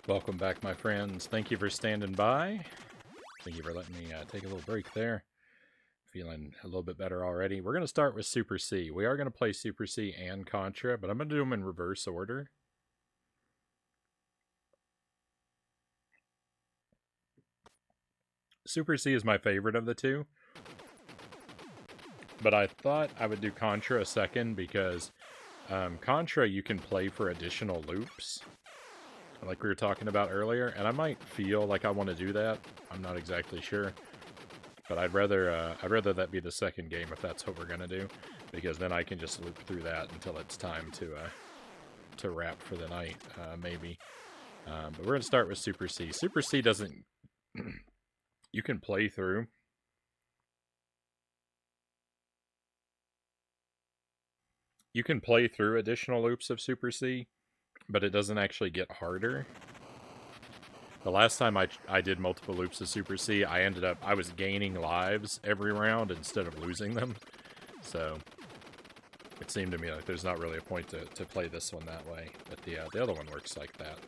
Welcome back, my friends. Thank you for standing by. Thank you for letting me take a little break there. Feeling a little bit better already. We're going to start with Super C. We are going to play Super C and Contra, but I'm going to do them in reverse order. Super C is my favorite of the two, but I thought I would do Contra second because Contra you can play for additional loops, like we were talking about earlier, and I might feel like I want to do that. I'm not exactly sure, but I'd rather that be the second game if that's what we're gonna do, because then I can just loop through that until it's time to wrap for the night, maybe. But we're gonna start with Super C. Super C doesn't. You can play through. You can play through additional loops of Super C, but it doesn't actually get harder. The last time I did multiple loops of Super C, I was gaining lives every round instead of losing them. So it seemed to me like there's not really a point to play this one that way. But the other one works like that.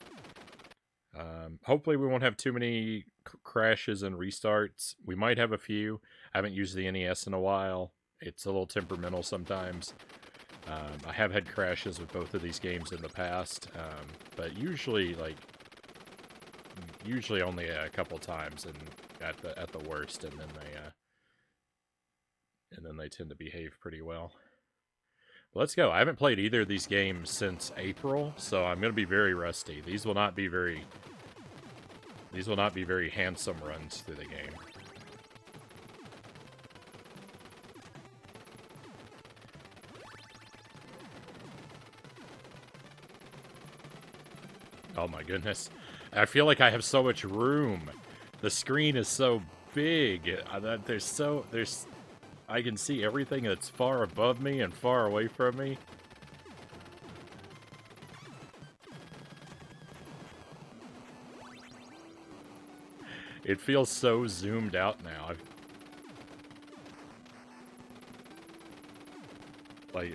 Hopefully we won't have too many crashes and restarts. We might have a few. I haven't used the NES in a while. It's a little temperamental sometimes. I have had crashes with both of these games in the past, but usually only a couple times, and at the worst, and then they tend to behave pretty well. Let's go. I haven't played either of these games since April, so I'm going to be very rusty. These will not be very handsome runs through the game. Oh my goodness. I feel like I have so much room. The screen is so big. I can see everything that's far above me and far away from me. It feels so zoomed out now.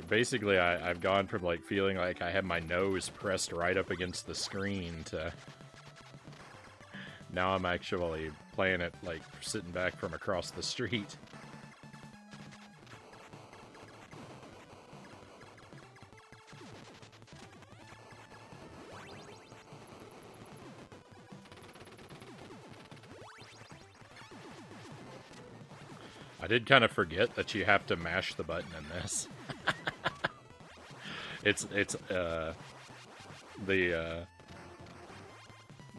Basically, I've gone from, feeling like I have my nose pressed right up against the screen to... Now I'm actually playing it, sitting back from across the street. I did kind of forget that you have to mash the button in this.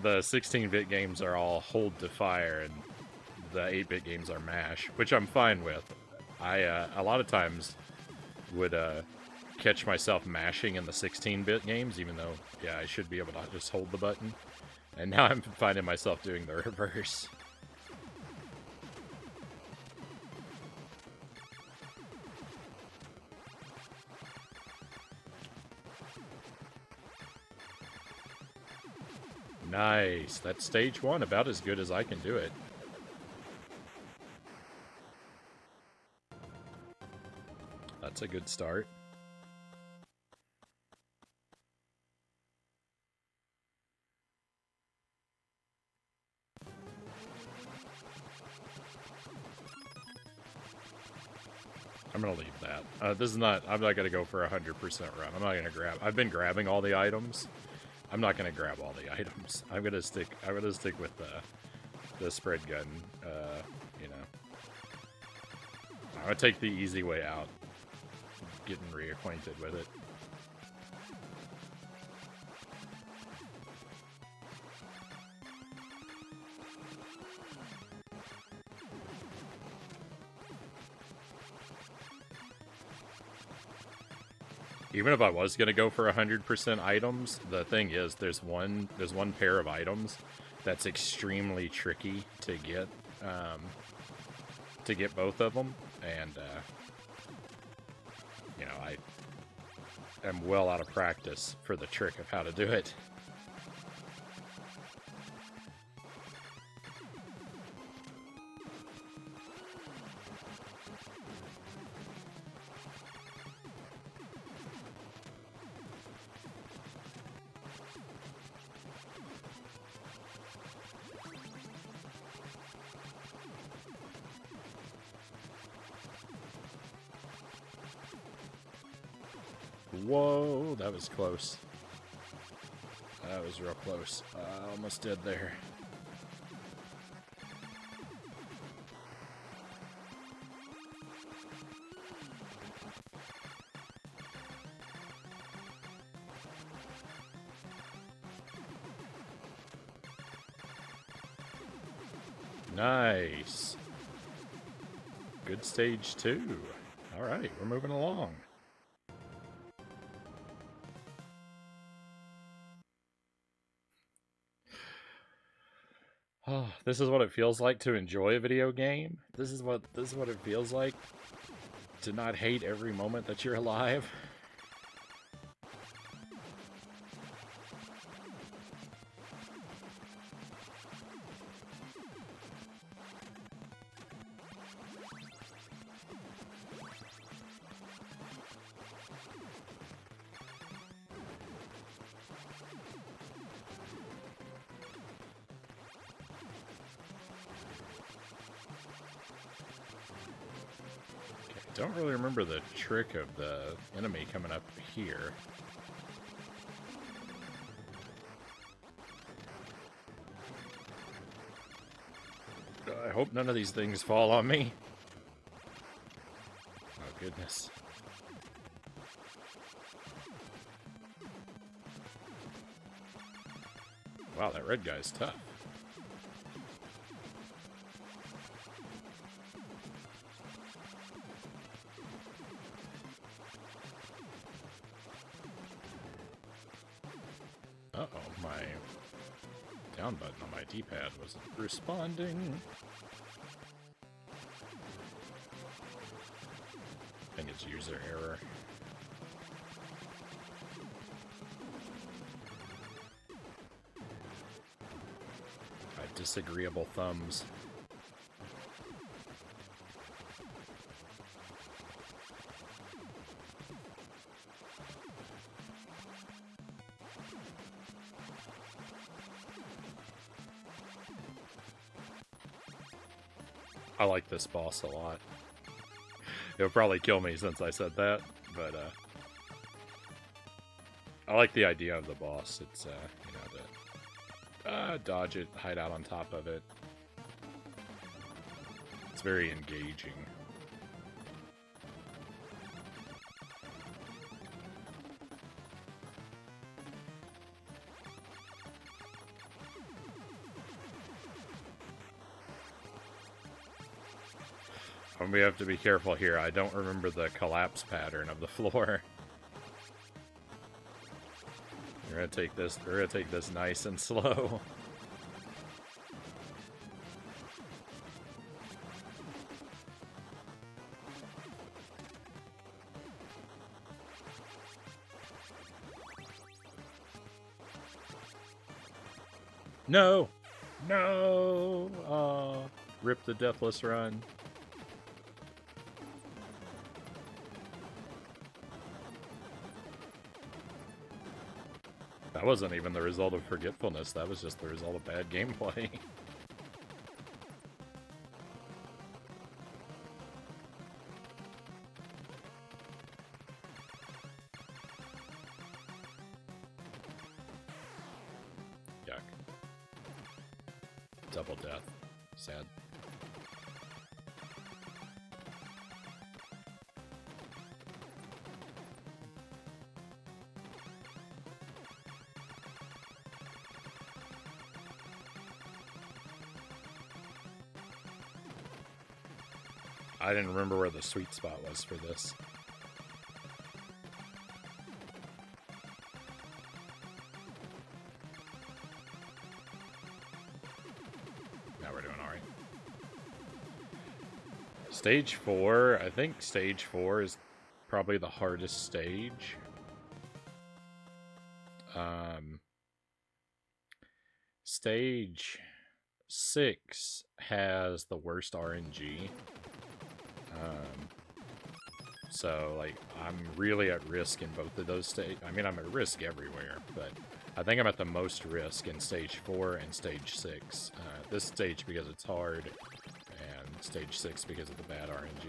The 16-bit games are all hold to fire, and the 8-bit games are mash, which I'm fine with. I a lot of times would catch myself mashing in the 16-bit games, even though, yeah, I should be able to just hold the button. And now I'm finding myself doing the reverse. Nice. That's stage 1, about as good as I can do it. That's a good start. I'm gonna leave that. This is not... I'm not gonna go for 100% run. I'm not gonna grab... I've been grabbing all the items. I'm not gonna grab all the items. I'm gonna stick with the spread gun. You know, I'm gonna take the easy way out. Getting reacquainted with it. Even if I was gonna go for 100% items, the thing is, there's one pair of items that's extremely tricky to get both of them, and you know, I am well out of practice for the trick of how to do it. Whoa, that was close. That was real close. Almost dead there. Nice. Good stage 2. Alright, we're moving along. Oh, this is what it feels like to enjoy a video game. This is what it feels like to not hate every moment that you're alive. Don't really remember the trick of the enemy coming up here. I hope none of these things fall on me. Oh, goodness. Wow, that red guy's tough. Uh-oh, my down button on my D-pad wasn't responding. I think it's user error. Disagreeable thumbs. I like this boss a lot. It'll probably kill me since I said that, but I like the idea of the boss. It's you know, to dodge it, hide out on top of it. It's very engaging. And we have to be careful here. I don't remember the collapse pattern of the floor. We're gonna take this. We're gonna take this nice and slow. No, no. Rip the deathless run. That wasn't even the result of forgetfulness, that was just the result of bad gameplay. Yuck. Double death. Sad. I didn't remember where the sweet spot was for this. Now we're doing alright. Stage 4, I think stage 4 is probably the hardest stage. Stage 6 has the worst RNG. So, like, I'm really at risk in both of those stages. I mean, I'm at risk everywhere, but I think I'm at the most risk in stage 4 and stage 6. This stage because it's hard, and stage 6 because of the bad RNG.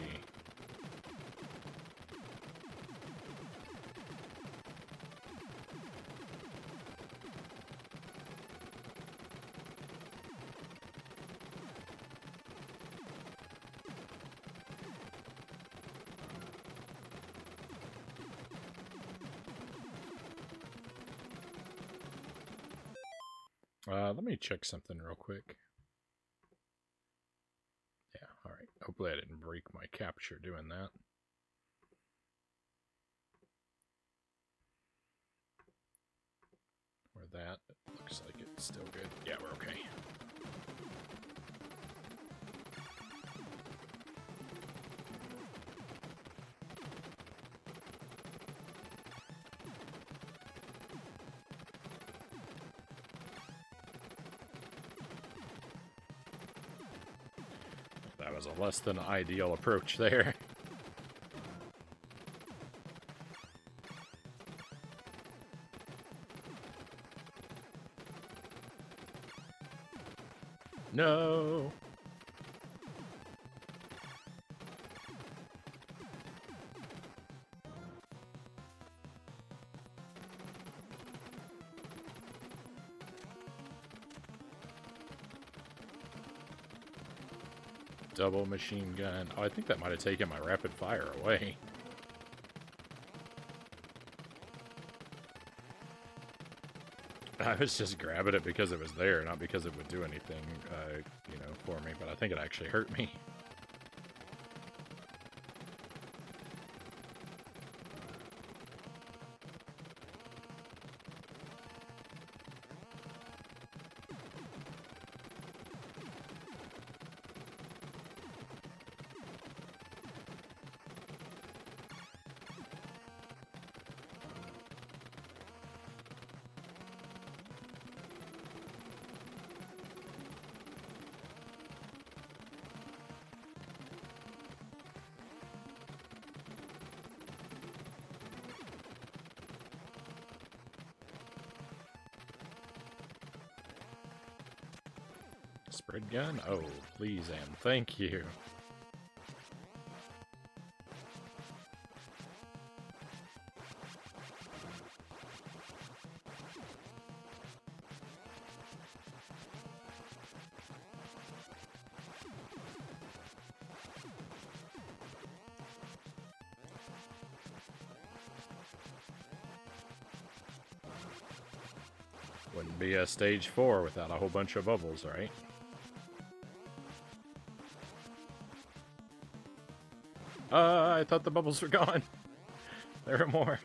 Let me check something real quick. Yeah, alright. Hopefully I didn't break my capture doing that. Or that. It looks like it's still good. Yeah, we're okay. That was a less than ideal approach there. No! Double machine gun. Oh, I think that might have taken my rapid fire away. I was just grabbing it because it was there, not because it would do anything, you know, for me. But I think it actually hurt me. Spread gun? Oh, please and thank you. Wouldn't be a stage 4 without a whole bunch of bubbles, right? I thought the bubbles were gone. There are more.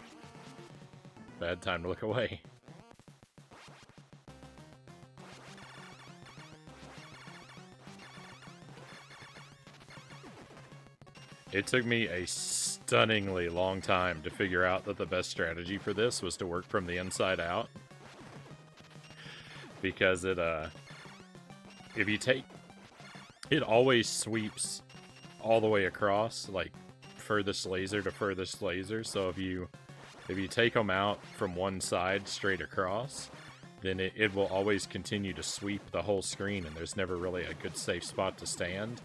Bad time to look away. It took me a stunningly long time to figure out that the best strategy for this was to work from the inside out. Because it, if you take... It always sweeps all the way across, like, furthest laser to furthest laser, so if you take them out from one side straight across, then it will always continue to sweep the whole screen, and there's never really a good safe spot to stand.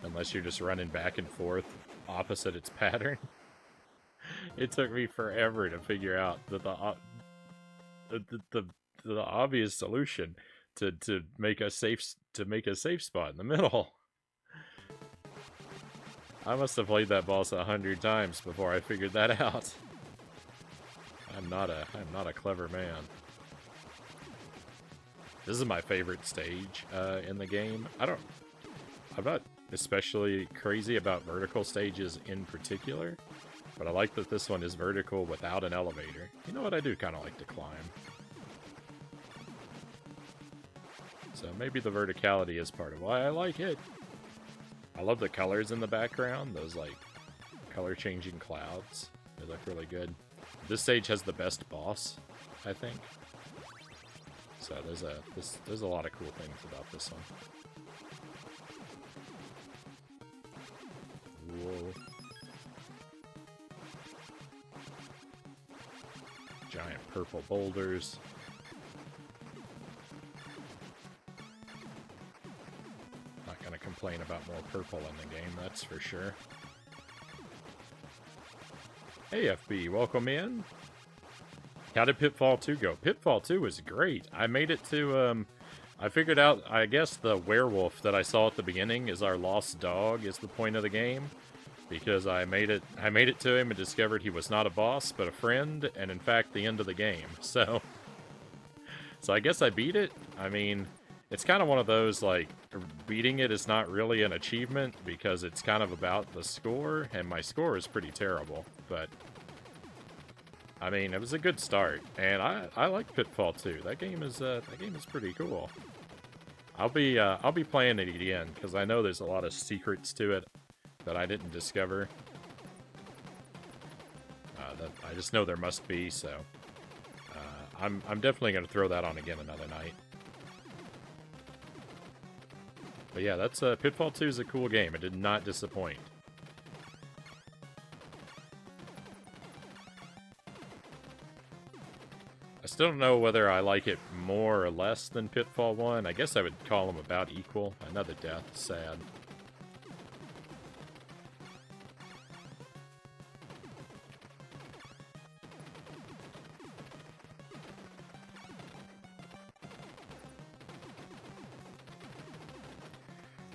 Unless you're just running back and forth opposite its pattern. It took me forever to figure out that the obvious solution to make a safe spot in the middle. I must have played that boss 100 times before I figured that out. I'm not a clever man. This is my favorite stage in the game. I'm not especially crazy about vertical stages in particular, but I like that this one is vertical without an elevator. You know what? I do kind of like to climb. So maybe the verticality is part of why I like it. I love the colors in the background, those like color-changing clouds. They look really good. This stage has the best boss, I think. So there's a lot of cool things about this one. Whoa. Giant purple boulders. Not gonna complain about more purple in the game, that's for sure. Hey FB, welcome in. How did Pitfall 2 go? Pitfall 2 was great. I made it to, I figured out, I guess the werewolf that I saw at the beginning is our lost dog, is the point of the game. Because I made it to him and discovered he was not a boss, but a friend, and in fact the end of the game. So So I guess I beat it. I mean, it's kind of one of those, like, beating it is not really an achievement because it's kind of about the score, and my score is pretty terrible. But, I mean, it was a good start, and I like Pitfall 2. That game is pretty cool. I'll be playing it again because I know there's a lot of secrets to it that I didn't discover. That I just know there must be, so I'm definitely gonna throw that on again another night. But yeah, that's Pitfall 2 is a cool game. It did not disappoint. I still don't know whether I like it more or less than Pitfall 1. I guess I would call them about equal. Another death. Sad.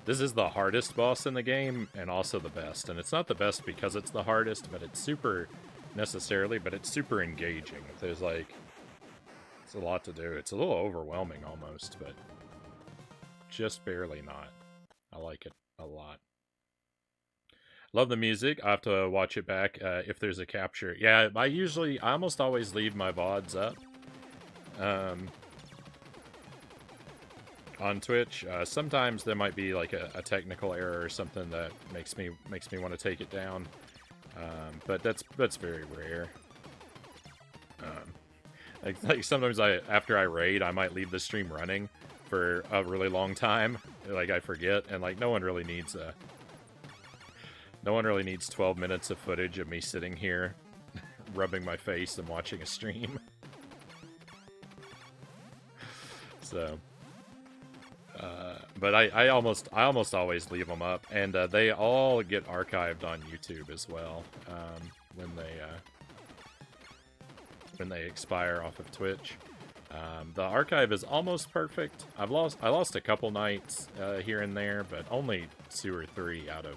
This is the hardest boss in the game, and also the best. And it's not the best because it's the hardest, but it's super necessarily, but it's super engaging. There's like, it's a lot to do. It's a little overwhelming almost, but just barely not. I like it a lot. Love the music. I have to watch it back if there's a capture. Yeah, I almost always leave my VODs up. On Twitch. Sometimes there might be like a technical error or something that makes me want to take it down, but that's very rare. Like sometimes after I raid, I might leave the stream running for a really long time. Like I forget, and like no one really needs 12 minutes of footage of me sitting here rubbing my face and watching a stream. So. But I almost always leave them up, and they all get archived on YouTube as well when they expire off of Twitch. The archive is almost perfect. I lost a couple nights here and there, but only 2 or 3 out of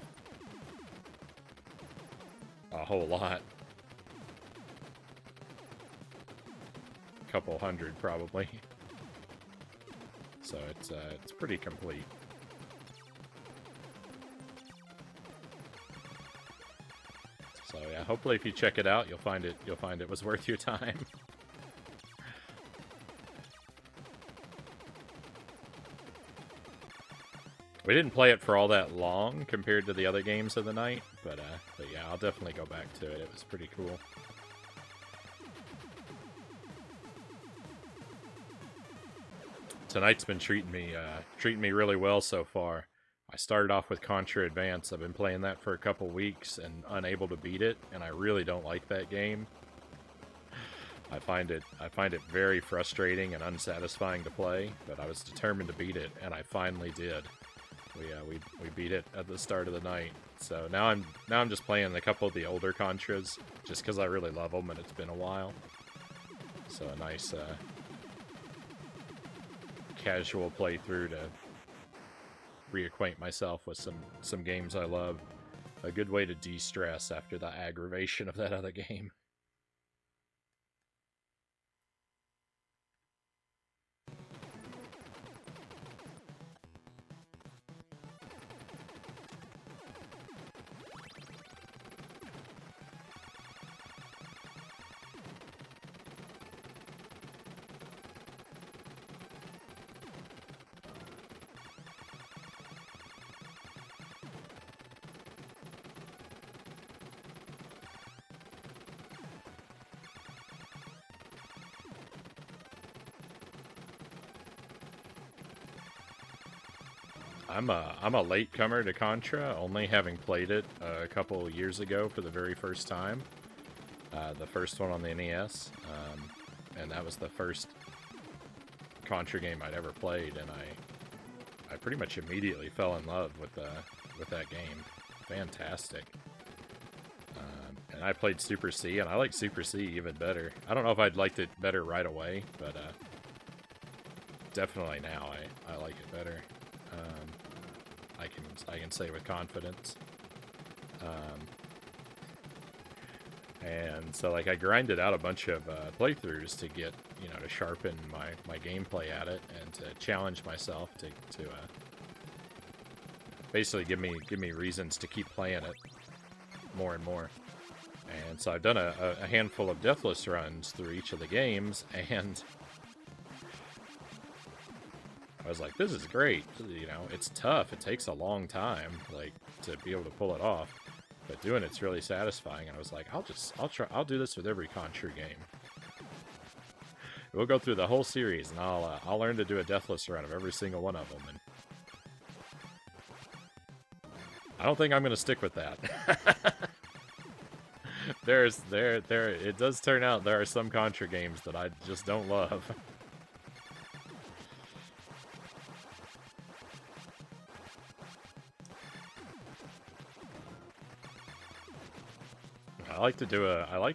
a whole lot. A couple hundred probably. So it's pretty complete. So yeah, hopefully if you check it out, you'll find it was worth your time. We didn't play it for all that long compared to the other games of the night, but yeah, I'll definitely go back to it. It was pretty cool. Tonight's been treating me really well so far. I started off with Contra Advance. I've been playing that for a couple weeks and unable to beat it, and I really don't like that game. I find it very frustrating and unsatisfying to play, but I was determined to beat it, and I finally did. We beat it at the start of the night. So now I'm just playing a couple of the older Contras just because I really love them and it's been a while. So a nice casual playthrough to reacquaint myself with some games I love. A good way to de-stress after the aggravation of that other game. I'm a latecomer to Contra, only having played it a couple years ago for the very first time. The first one on the NES, and that was the first Contra game I'd ever played, and I pretty much immediately fell in love with that game. Fantastic. And I played Super C, and I like Super C even better. I don't know if I'd liked it better right away, but definitely now I like it better. I can say with confidence. And so, like, I grinded out a bunch of playthroughs to get, you know, to sharpen my gameplay at it and to challenge myself to basically give me reasons to keep playing it more and more. And so I've done a handful of deathless runs through each of the games, and I was like, this is great. You know, it's tough. It takes a long time, like, to be able to pull it off. But doing it's really satisfying, and I was like, I'll do this with every Contra game. We'll go through the whole series, and I'll learn to do a deathless run of every single one of them. And I don't think I'm gonna stick with that. It does turn out there are some Contra games that I just don't love. I like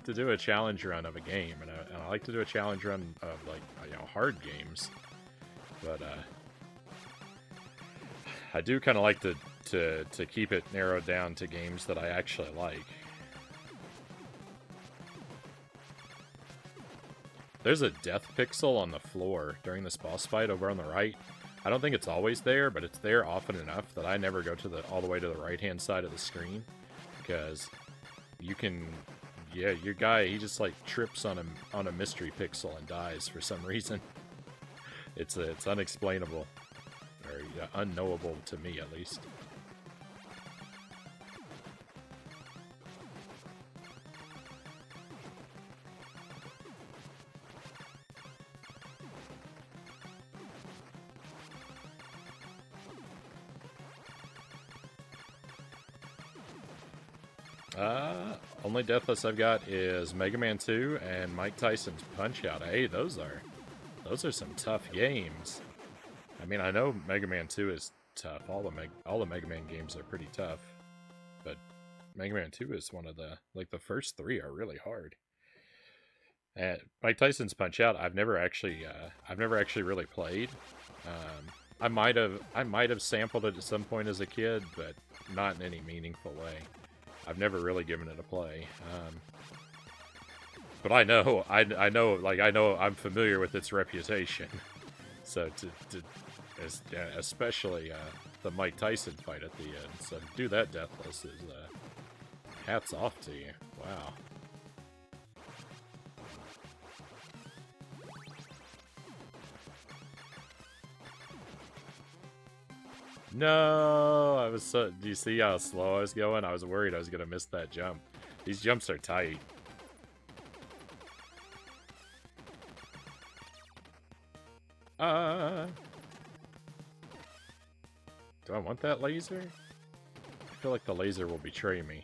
to do a challenge run of a game, and I like to do a challenge run of, like, you know, hard games. But I do kind of like to keep it narrowed down to games that I actually like. There's a death pixel on the floor during this boss fight over on the right. I don't think it's always there, but it's there often enough that I never go to all the way to the right-hand side of the screen, because you can, yeah, your guy, he just, like, trips on a mystery pixel and dies for some reason. It's unexplainable, or unknowable to me, at least. Only deathless I've got is Mega Man 2 and Mike Tyson's Punch-Out. Hey, those are some tough games. I mean, I know Mega Man 2 is tough. All the Mega Man games are pretty tough, but Mega Man 2 is one of the, like, the first three are really hard. And Mike Tyson's Punch-Out, I've never actually really played. I might have sampled it at some point as a kid, but not in any meaningful way. I've never really given it a play. But I know I'm familiar with its reputation. So especially the Mike Tyson fight at the end. So to do that deathless is hats off to you. Wow. No, I was so. Do you see how slow I was going? I was worried I was gonna miss that jump. These jumps are tight. Do I want that laser? I feel like the laser will betray me.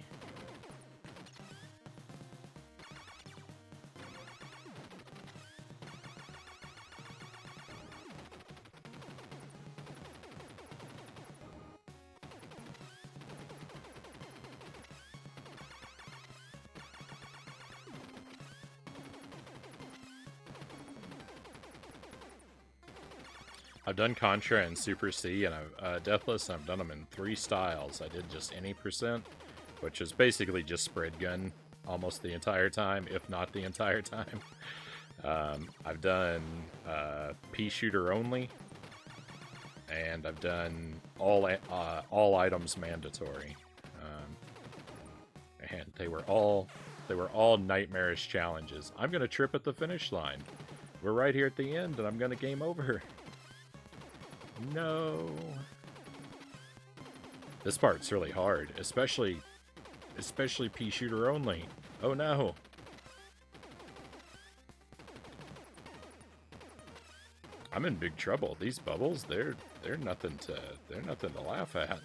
I've done Contra and Super C, and Deathless, and I've done them in 3 styles. I did just any %, which is basically just spread gun almost the entire time, if not the entire time. I've done Pea shooter only, and I've done all items mandatory. And they were all nightmarish challenges. I'm gonna trip at the finish line. We're right here at the end, and I'm gonna game over. No. This part's really hard, especially pea shooter only. Oh no. I'm in big trouble. These bubbles, they're nothing to laugh at.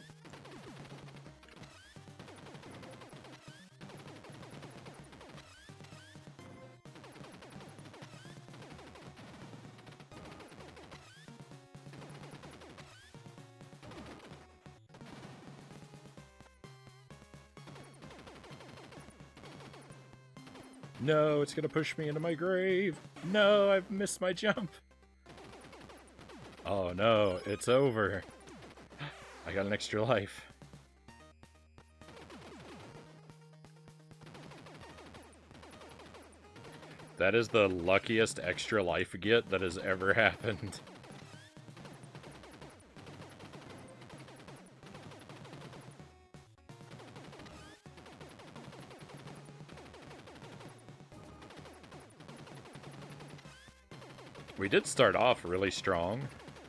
No, it's gonna push me into my grave. No, I've missed my jump. Oh no, it's over. I got an extra life. That is the luckiest extra life get that has ever happened. We did start off really strong.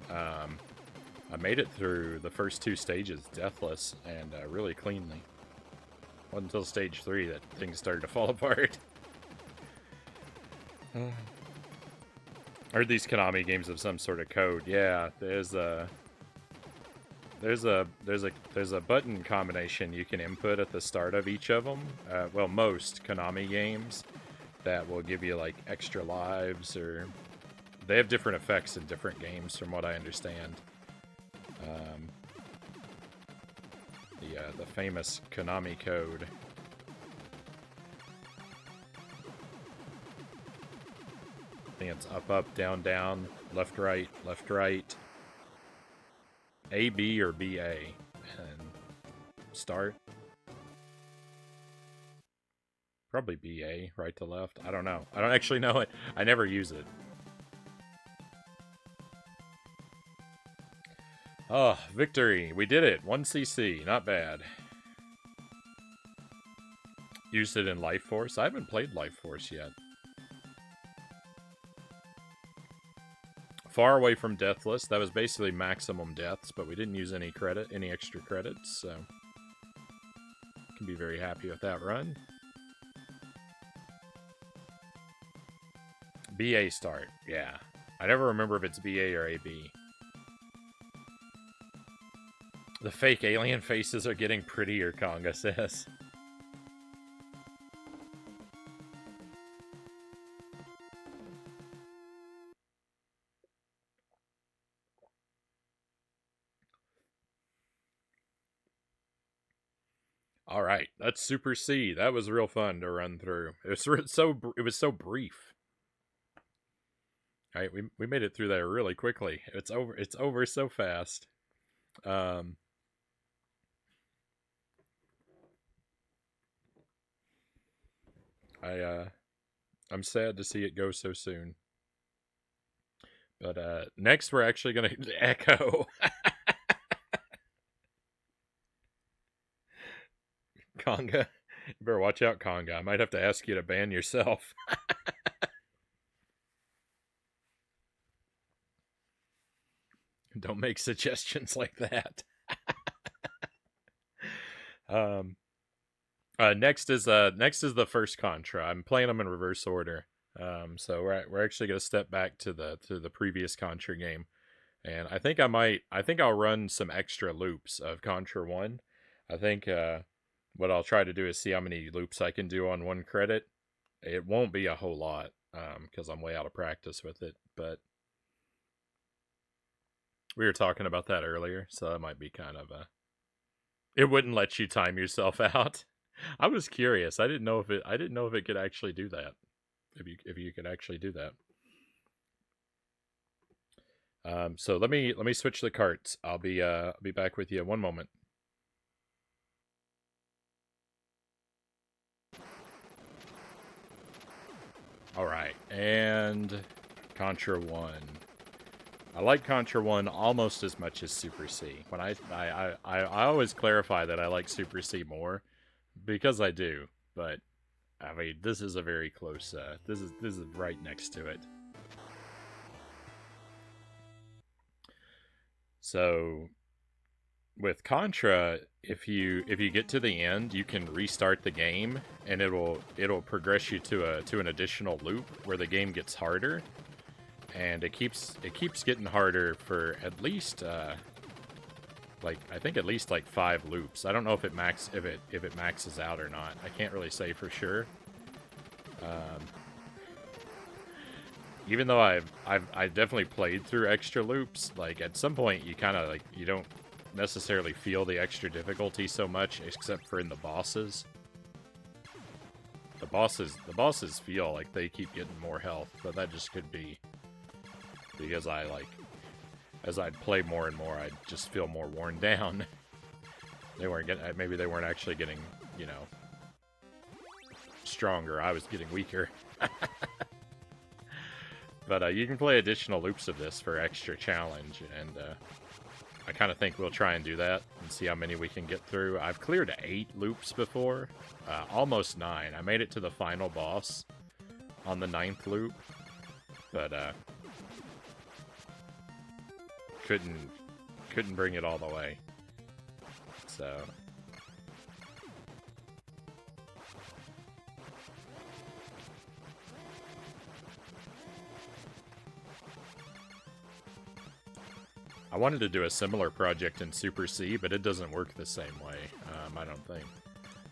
I made it through the first 2 stages deathless and really cleanly. Wasn't until stage 3 that things started to fall apart. Are these Konami games of some sort of code? Yeah, there's a button combination you can input at the start of each of them. Well, most Konami games that will give you like extra lives, or they have different effects in different games, from what I understand. The famous Konami code. I think it's up, up, down, down, left, right, A, B, or B, A, and start. Probably B, A, right to left. I don't know. I don't actually know it. I never use it. Oh, victory. We did it. 1 CC. Not bad. Used it in Life Force. I haven't played Life Force yet. Far away from deathless. That was basically maximum deaths, but we didn't use any extra credits, so can be very happy with that run. BA start. Yeah. I never remember if it's BA or AB. The fake alien faces are getting prettier, Conga says. All right, that's Super C. That was real fun to run through. It was so brief. All right, we made it through there really quickly. It's over so fast. I'm sad to see it go so soon. But next we're actually gonna echo. Conga. You better watch out, Conga. I might have to ask you to ban yourself. Don't make suggestions like that. Next is the first Contra. I'm playing them in reverse order. So we're actually gonna step back to the previous Contra game, and I think I'll run some extra loops of Contra 1. I think what I'll try to do is see how many loops I can do on 1 credit. It won't be a whole lot, because I'm way out of practice with it, but we were talking about that earlier, so that might be kind of a... It wouldn't let you time yourself out. I was curious. I didn't know if it could actually do that. If you could actually do that. So let me switch the carts. I'll be back with you in 1 moment. All right, and Contra 1. I like Contra 1 almost as much as Super C. When I always clarify that I like Super C more, because I do, but I mean, this is a very close, this is right next to it. So with Contra, if you get to the end, you can restart the game, and it'll progress you to an additional loop where the game gets harder, and it keeps getting harder for at least I think at least 5 loops. I don't know if it maxes out or not. I can't really say for sure. Even though I definitely played through extra loops, like at some point you kind of you don't necessarily feel the extra difficulty so much, except for in the bosses. The bosses feel like they keep getting more health, but that just could be because as I'd play more and more, I'd just feel more worn down. Maybe they weren't actually getting, stronger. I was getting weaker. But you can play additional loops of this for extra challenge, and I kind of think we'll try and do that and see how many we can get through. I've cleared 8 loops before, almost 9. I made it to the final boss on the 9th loop, but couldn't bring it all the way. So I wanted to do a similar project in Super C, but it doesn't work the same way. I don't think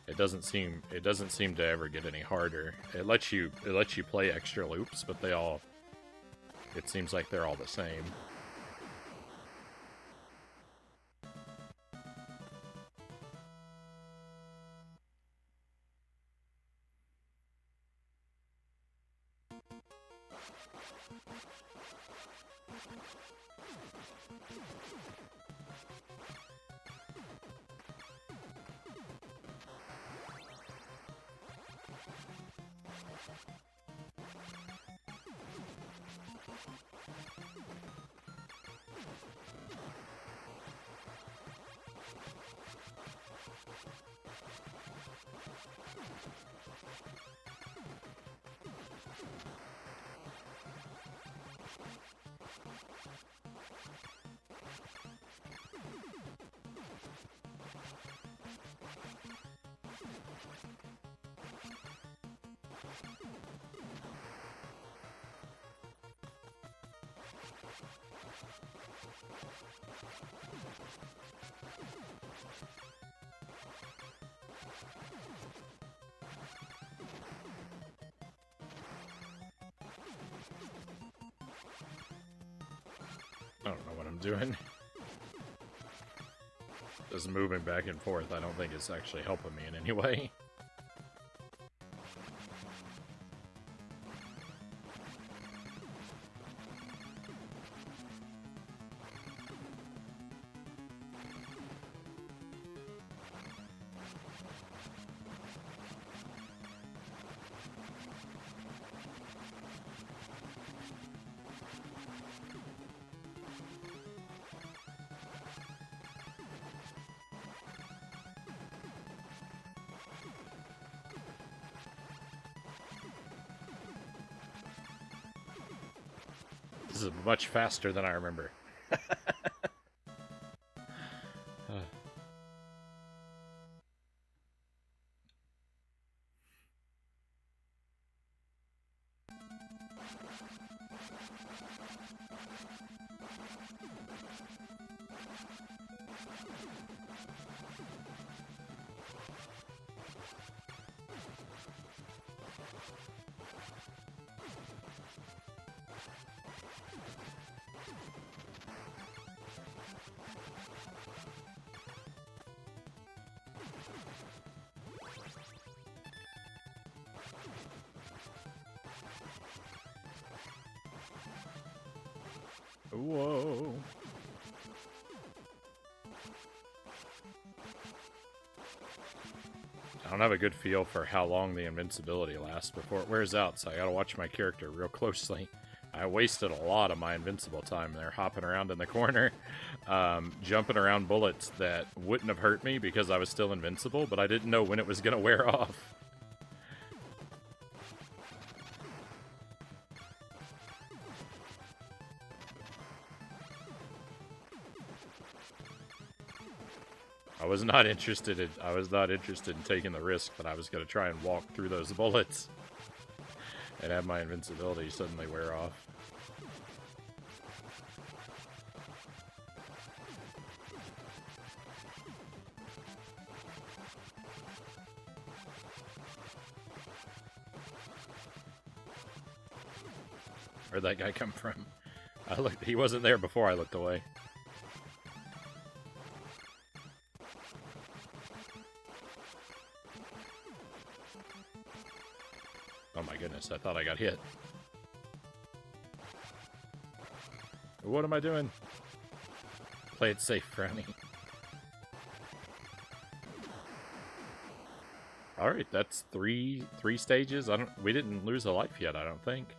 it doesn't seem to ever get any harder. It lets you play extra loops, but it seems like they're all the same. I don't know what I'm doing. Just moving back and forth, I don't think it's actually helping me in any way. This is much faster than I remember. Whoa. I don't have a good feel for how long the invincibility lasts before it wears out, so I gotta watch my character real closely. I wasted a lot of my invincible time there, hopping around in the corner, jumping around bullets that wouldn't have hurt me because I was still invincible, but I didn't know when it was gonna wear off. I was not interested in taking the risk that I was going to try and walk through those bullets and have my invincibility suddenly wear off. Where'd that guy come from? He wasn't there before I looked away. Oh my goodness, I thought I got hit. What am I doing? Play it safe, Frownie. Alright, that's three stages. We didn't lose a life yet, I don't think.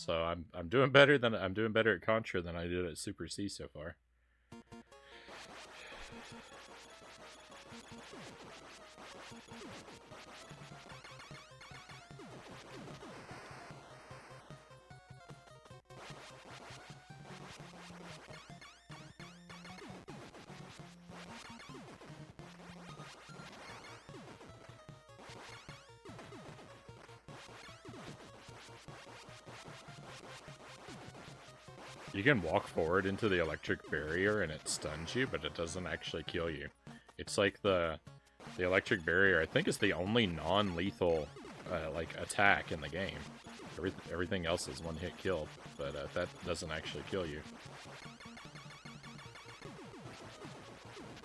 So I'm doing better at Contra than I did at Super C so far. You can walk forward into the electric barrier and it stuns you, but it doesn't actually kill you. It's like the electric barrier, I think, is the only non-lethal like attack in the game. Everything else is one hit kill, but that doesn't actually kill you.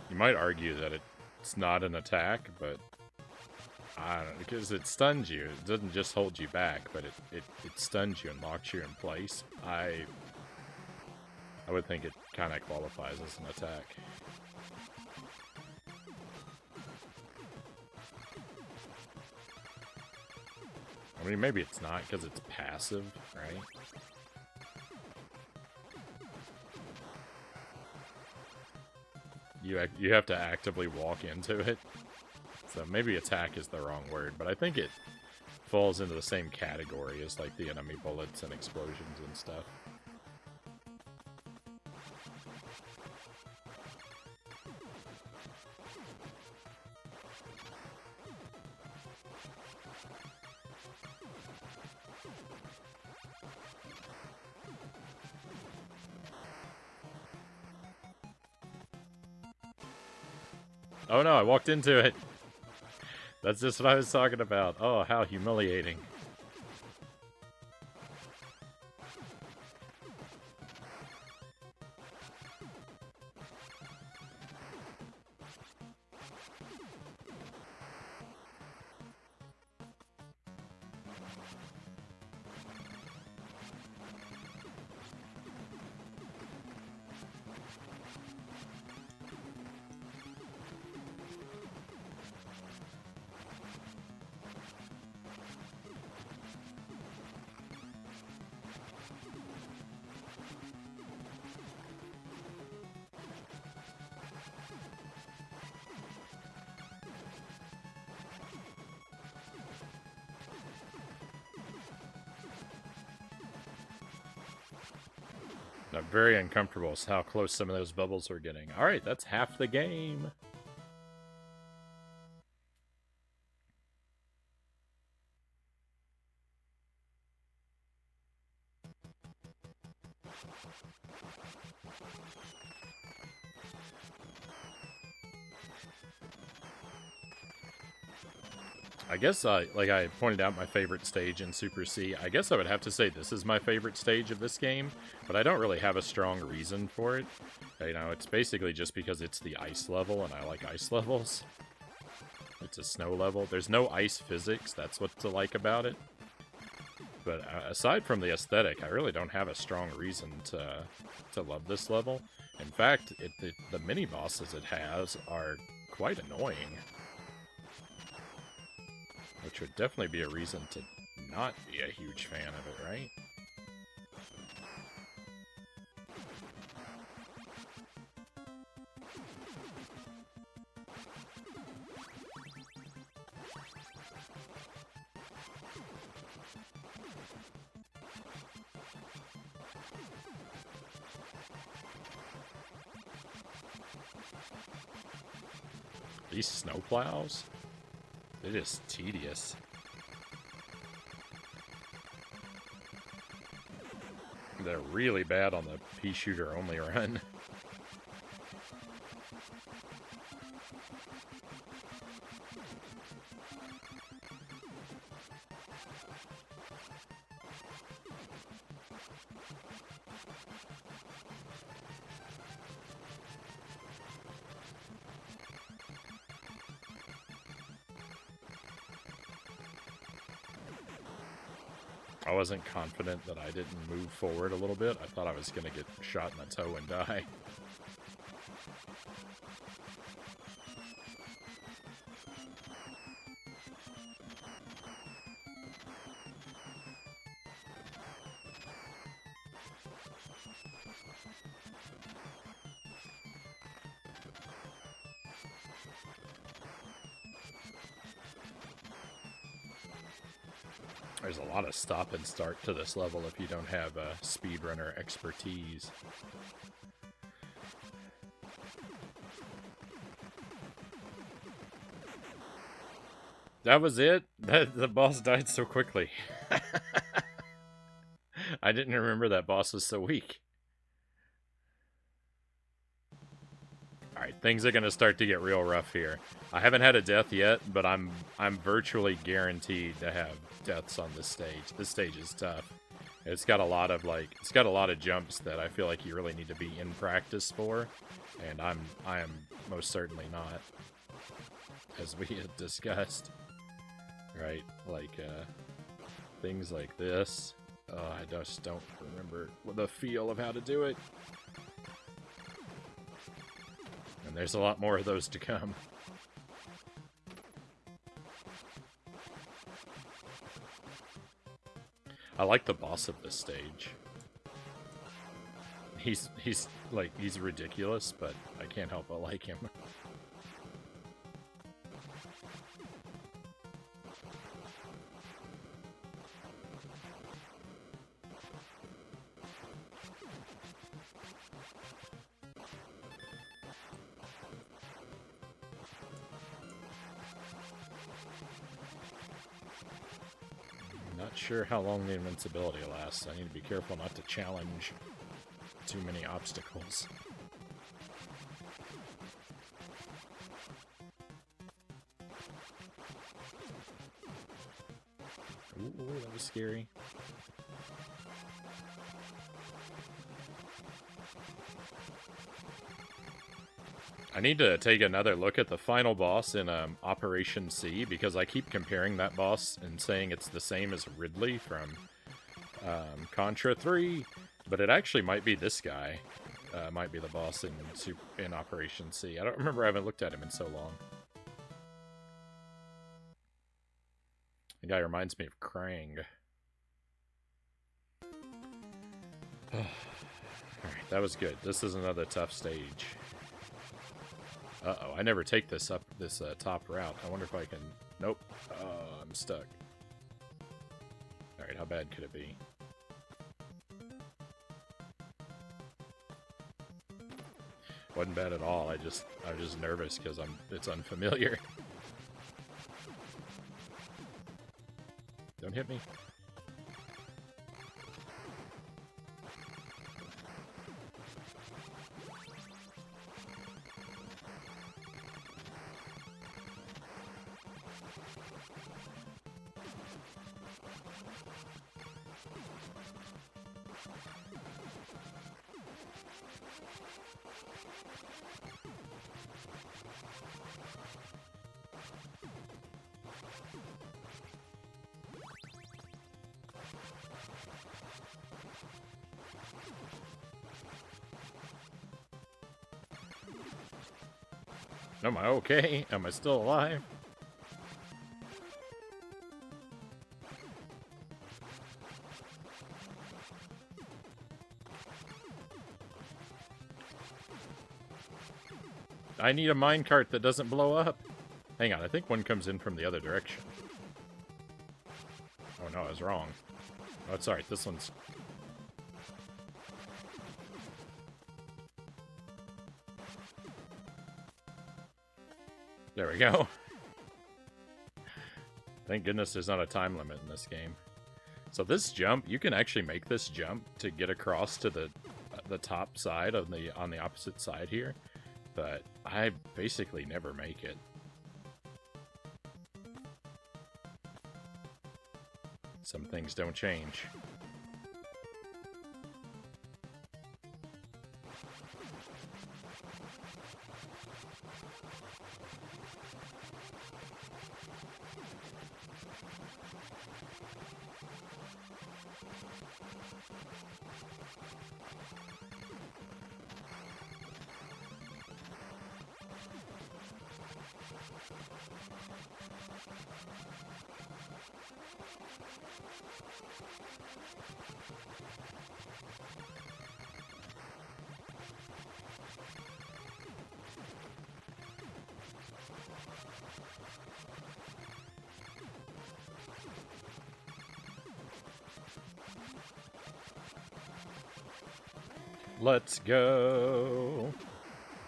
You might argue that it's not an attack, but I don't know, because it stuns you. It doesn't just hold you back, but it stuns you and locks you in place. I would think it kind of qualifies as an attack. I mean, maybe it's not because it's passive, right? You have to actively walk into it. So maybe attack is the wrong word, but I think it falls into the same category as like the enemy bullets and explosions and stuff. Oh no, I walked into it. That's just what I was talking about. Oh, how humiliating. I'm very uncomfortable with how close some of those bubbles are getting. Alright, that's half the game. I guess, like I pointed out my favorite stage in Super C, I guess I would have to say this is my favorite stage of this game, but I don't really have a strong reason for it. You know, it's basically just because it's the ice level, and I like ice levels. It's a snow level. There's no ice physics, that's what to like about it. But aside from the aesthetic, I really don't have a strong reason to love this level. In fact, the mini-bosses it has are quite annoying. Which would definitely be a reason to not be a huge fan of it, right? These snowplows? It is tedious. They're really bad on the pea shooter only run. I wasn't confident that I didn't move forward a little bit. I thought I was going to get shot in the toe and die. There's a lot of stop and start to this level if you don't have speedrunner expertise. That was it? The boss died so quickly. I didn't remember that boss was so weak. Alright, things are gonna start to get real rough here. I haven't had a death yet, but I'm virtually guaranteed to have deaths on this stage. This stage is tough. It's got a lot of jumps that I feel like you really need to be in practice for, and I am most certainly not, as we had discussed. Right, like things like this. I just don't remember the feel of how to do it. And there's a lot more of those to come. I like the boss of this stage. He's ridiculous, but I can't help but like him. Sure how long the invincibility lasts. I need to be careful not to challenge too many obstacles. Ooh, that was scary. I need to take another look at the final boss in Operation C, because I keep comparing that boss and saying it's the same as Ridley from Contra 3, but it actually might be this guy. Might be the boss in Operation C. I don't remember, I haven't looked at him in so long. The guy reminds me of Krang. Alright, that was good. This is another tough stage. Uh-oh, I never take this top route. I wonder if I can... Nope. Oh, I'm stuck. Alright, how bad could it be? Wasn't bad at all. I'm just nervous because it's unfamiliar. Don't hit me. Am I okay? Am I still alive? I need a minecart that doesn't blow up. Hang on, I think one comes in from the other direction. Oh no, I was wrong. Oh, it's alright, this one's... There we go. Thank goodness there's not a time limit in this game. So this jump, you can actually make this jump to get across to the top side of on the opposite side here, but I basically never make it. Some things don't change. Let's go.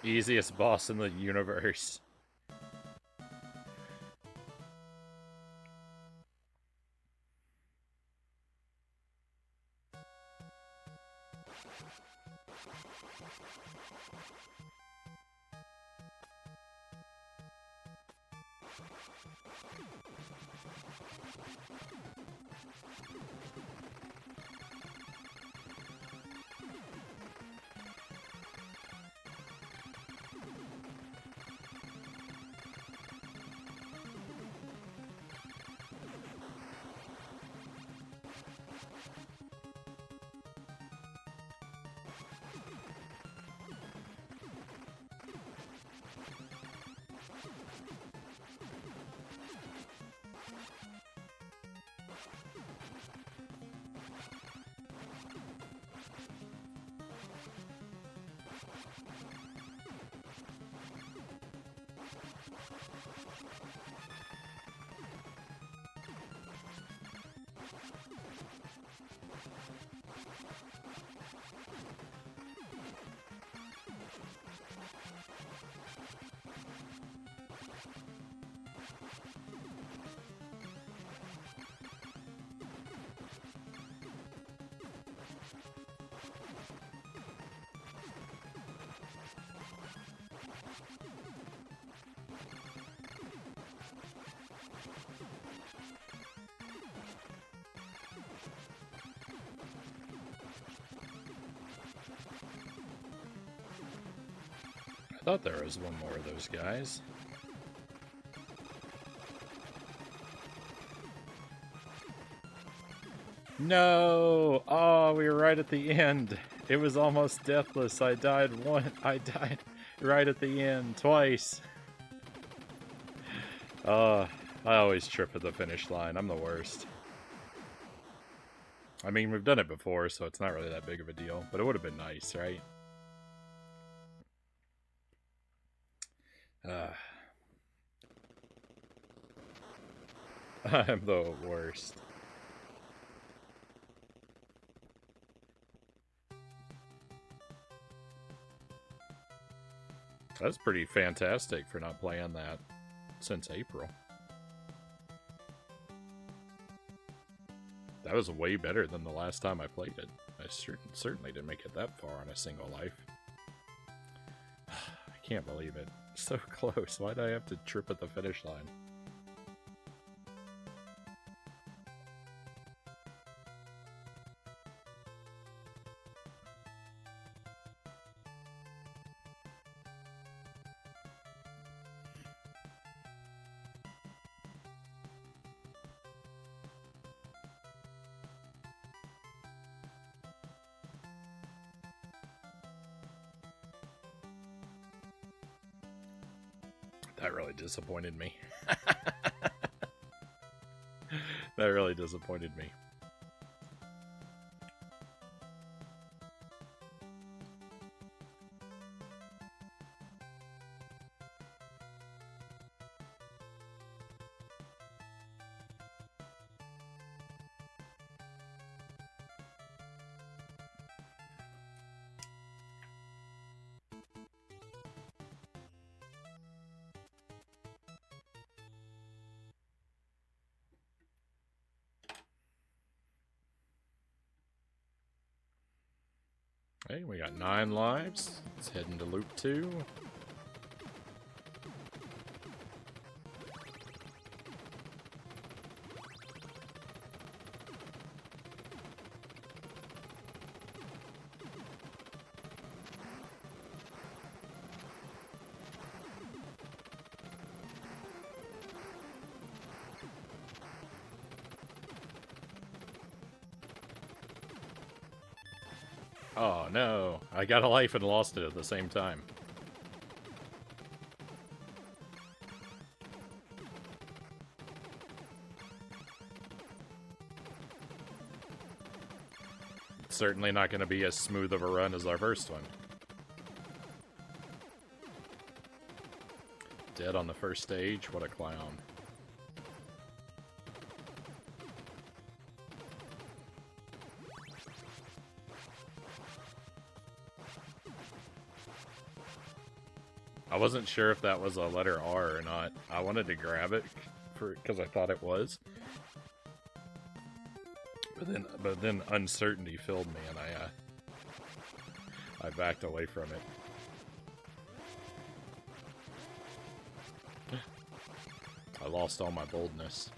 Easiest boss in the universe. I thought there was one more of those guys. No! Oh, we were right at the end. It was almost deathless. I died right at the end, twice. I always trip at the finish line. I'm the worst. I mean, we've done it before, so it's not really that big of a deal. But it would have been nice, right? I'm the worst. That's pretty fantastic for not playing that since April. That was way better than the last time I played it. I certainly didn't make it that far on a single life. I can't believe it. So close. Why'd I have to trip at the finish line? That really disappointed me. That really disappointed me. Hey, we got 9 lives. Let's head into loop 2. Oh no, I got a life and lost it at the same time. It's certainly not going to be as smooth of a run as our first one. Dead on the first stage, what a clown. I wasn't sure if that was a letter R or not. I wanted to grab it because I thought it was. But then uncertainty filled me, and I backed away from it. I lost all my boldness.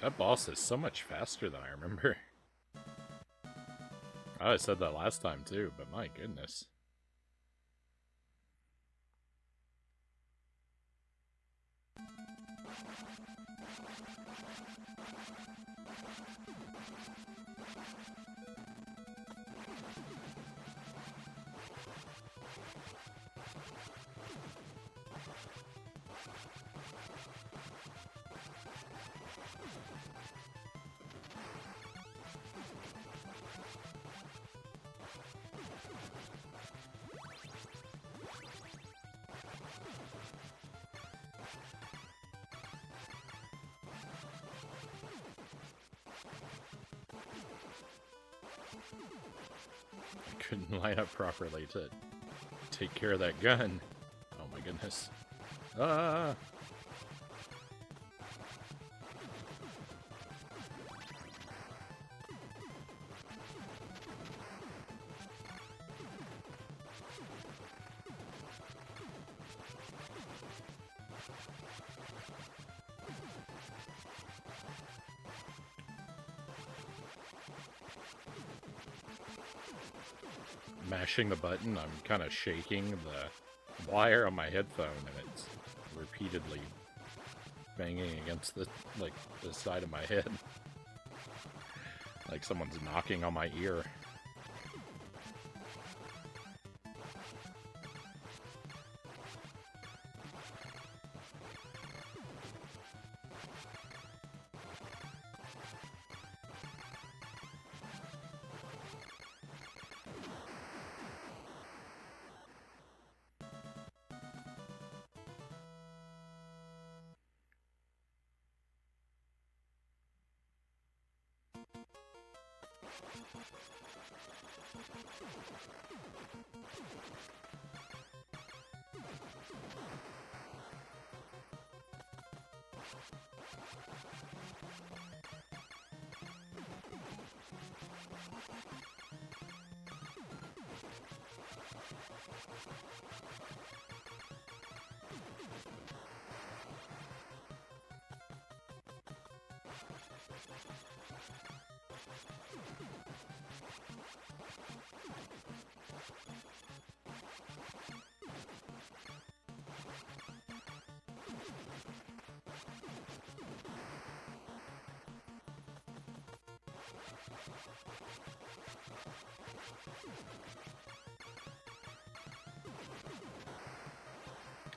That boss is so much faster than I remember. I said that last time too, but my goodness. Couldn't line up properly to take care of that gun. Oh my goodness. Ah! Mashing the button, I'm kind of shaking the wire on my headphone, and it's repeatedly banging against the side of my head, like someone's knocking on my ear.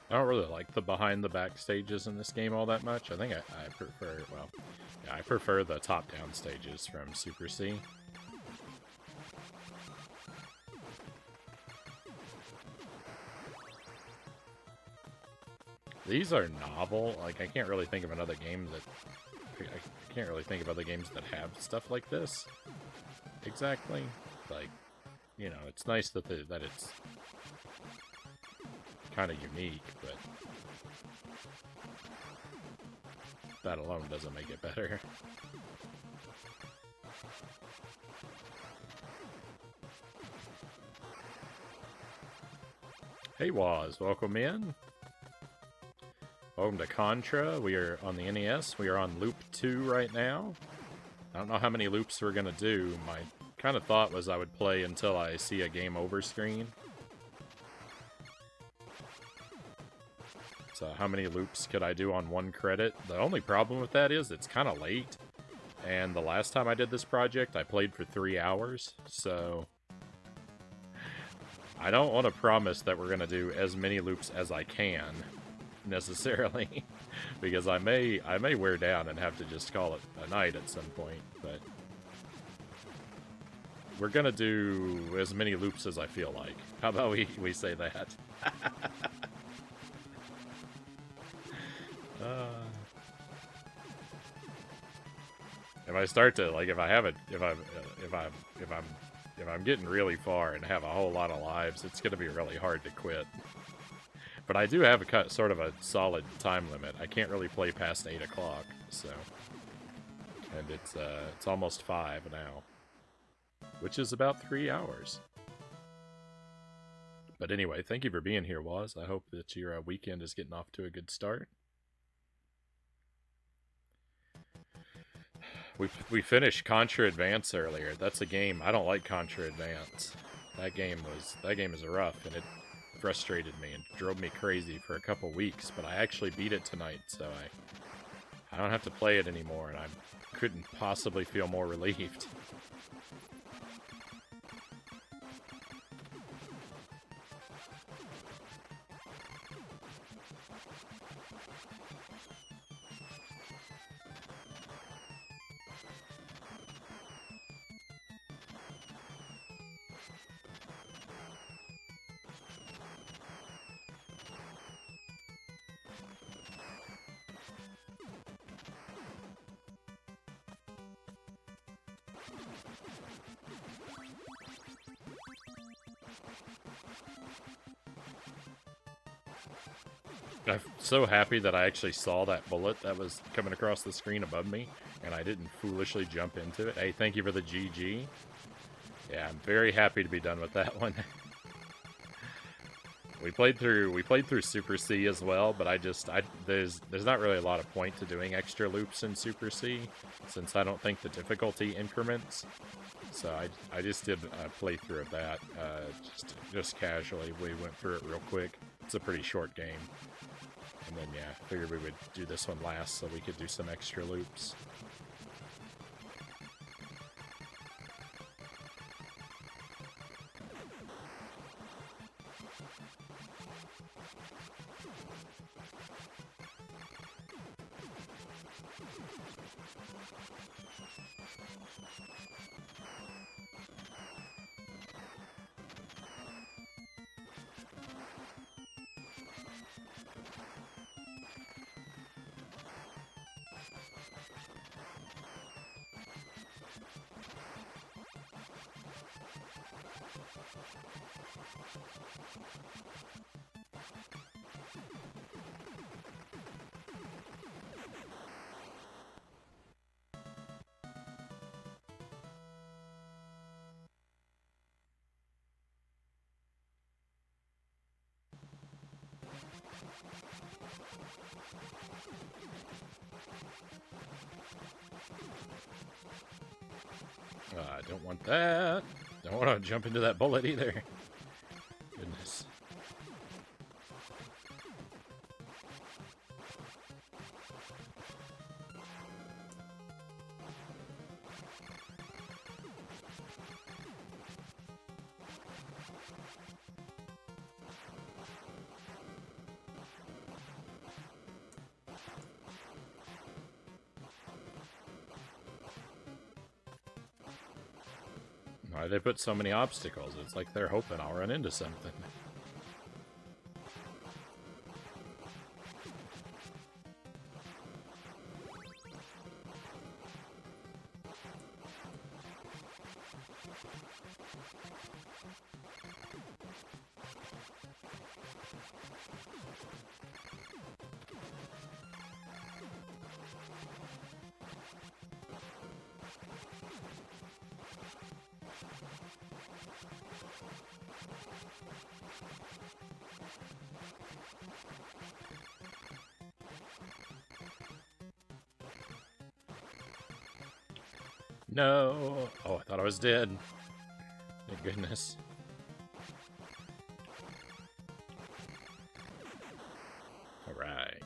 I don't really like the behind-the-back stages in this game all that much. I think I prefer, well, yeah, I prefer the top-down stages from Super C. These are novel. Like, I can't really think of another game that... I can't really think of other games that have stuff like this. Exactly. Like, you know, it's nice that that it's kind of unique, but that alone doesn't make it better. Hey Waz, welcome in. Welcome to Contra. We are on the NES. We are on loop 2 right now. I don't know how many loops we're gonna do. My kind of thought was I would play until I see a game over screen. So how many loops could I do on one credit? The only problem with that is it's kind of late. And the last time I did this project, I played for 3 hours. So I don't want to promise that we're going to do as many loops as I can, necessarily. Because I may wear down and have to just call it a night at some point. But we're going to do as many loops as I feel like. How about we say that? If I start to, like, if I'm getting really far and have a whole lot of lives, it's going to be really hard to quit. But I do have a sort of a solid time limit. I can't really play past 8 o'clock, so. And it's almost 5 now, which is about 3 hours. But anyway, thank you for being here, Waz. I hope that your weekend is getting off to a good start. We finished Contra Advance earlier. That's a game. I don't like Contra Advance. That game is rough, and it frustrated me and drove me crazy for a couple weeks, but I actually beat it tonight, so I don't have to play it anymore, and I couldn't possibly feel more relieved. I'm so happy that I actually saw that bullet that was coming across the screen above me, and I didn't foolishly jump into it. Hey, thank you for the GG. Yeah, I'm very happy to be done with that one. we played through Super C as well, but there's not really a lot of point to doing extra loops in Super C, since I don't think the difficulty increments. So I just did a playthrough of that, just casually. We went through it real quick. It's a pretty short game. And then, yeah, figured we would do this one last so we could do some extra loops. I don't want that. Don't want to jump into that bullet either. Goodness. Why they put so many obstacles? It's like they're hoping I'll run into something. No! Oh, I thought I was dead. Thank goodness. Alright.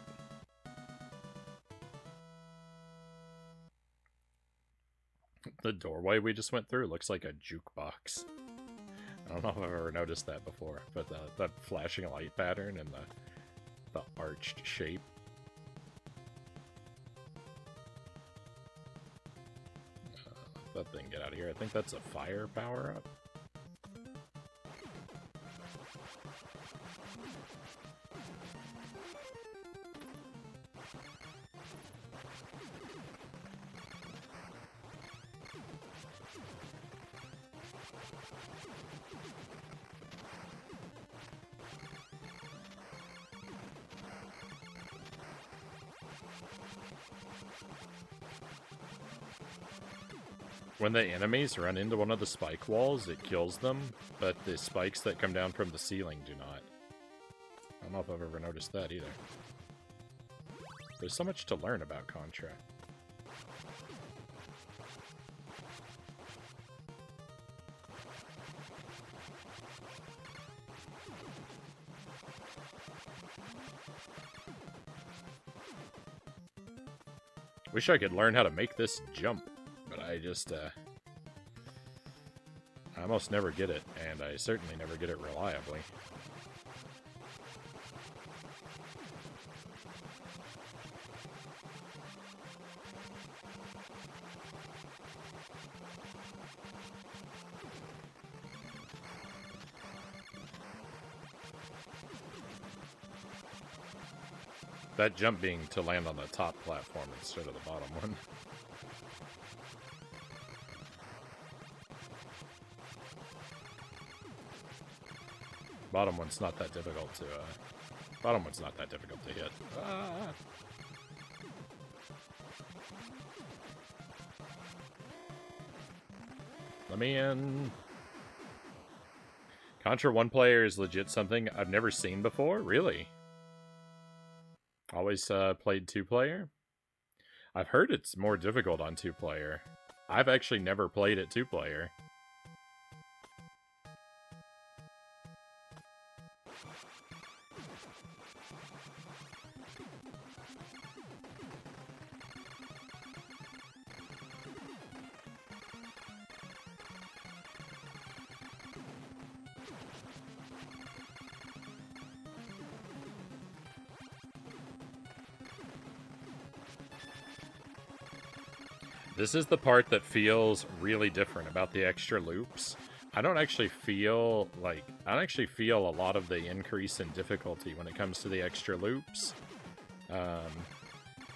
The doorway we just went through looks like a jukebox. I don't know if I've ever noticed that before, but that flashing light pattern and the arched shape. That thing get out of here. I think that's a fire power-up. When the enemies run into one of the spike walls, it kills them, but the spikes that come down from the ceiling do not. I don't know if I've ever noticed that either. There's so much to learn about Contra. Wish I could learn how to make this jump. But I just, I almost never get it, and I certainly never get it reliably. That jump being to land on the top platform instead of the bottom one. Bottom one's not that difficult to, bottom one's not that difficult to hit. Ah! Let me in. Contra 1 player is legit something I've never seen before? Really? Always played 2 player? I've heard it's more difficult on 2 player. I've actually never played it 2 player. This is the part that feels really different about the extra loops. I don't actually feel a lot of the increase in difficulty when it comes to the extra loops.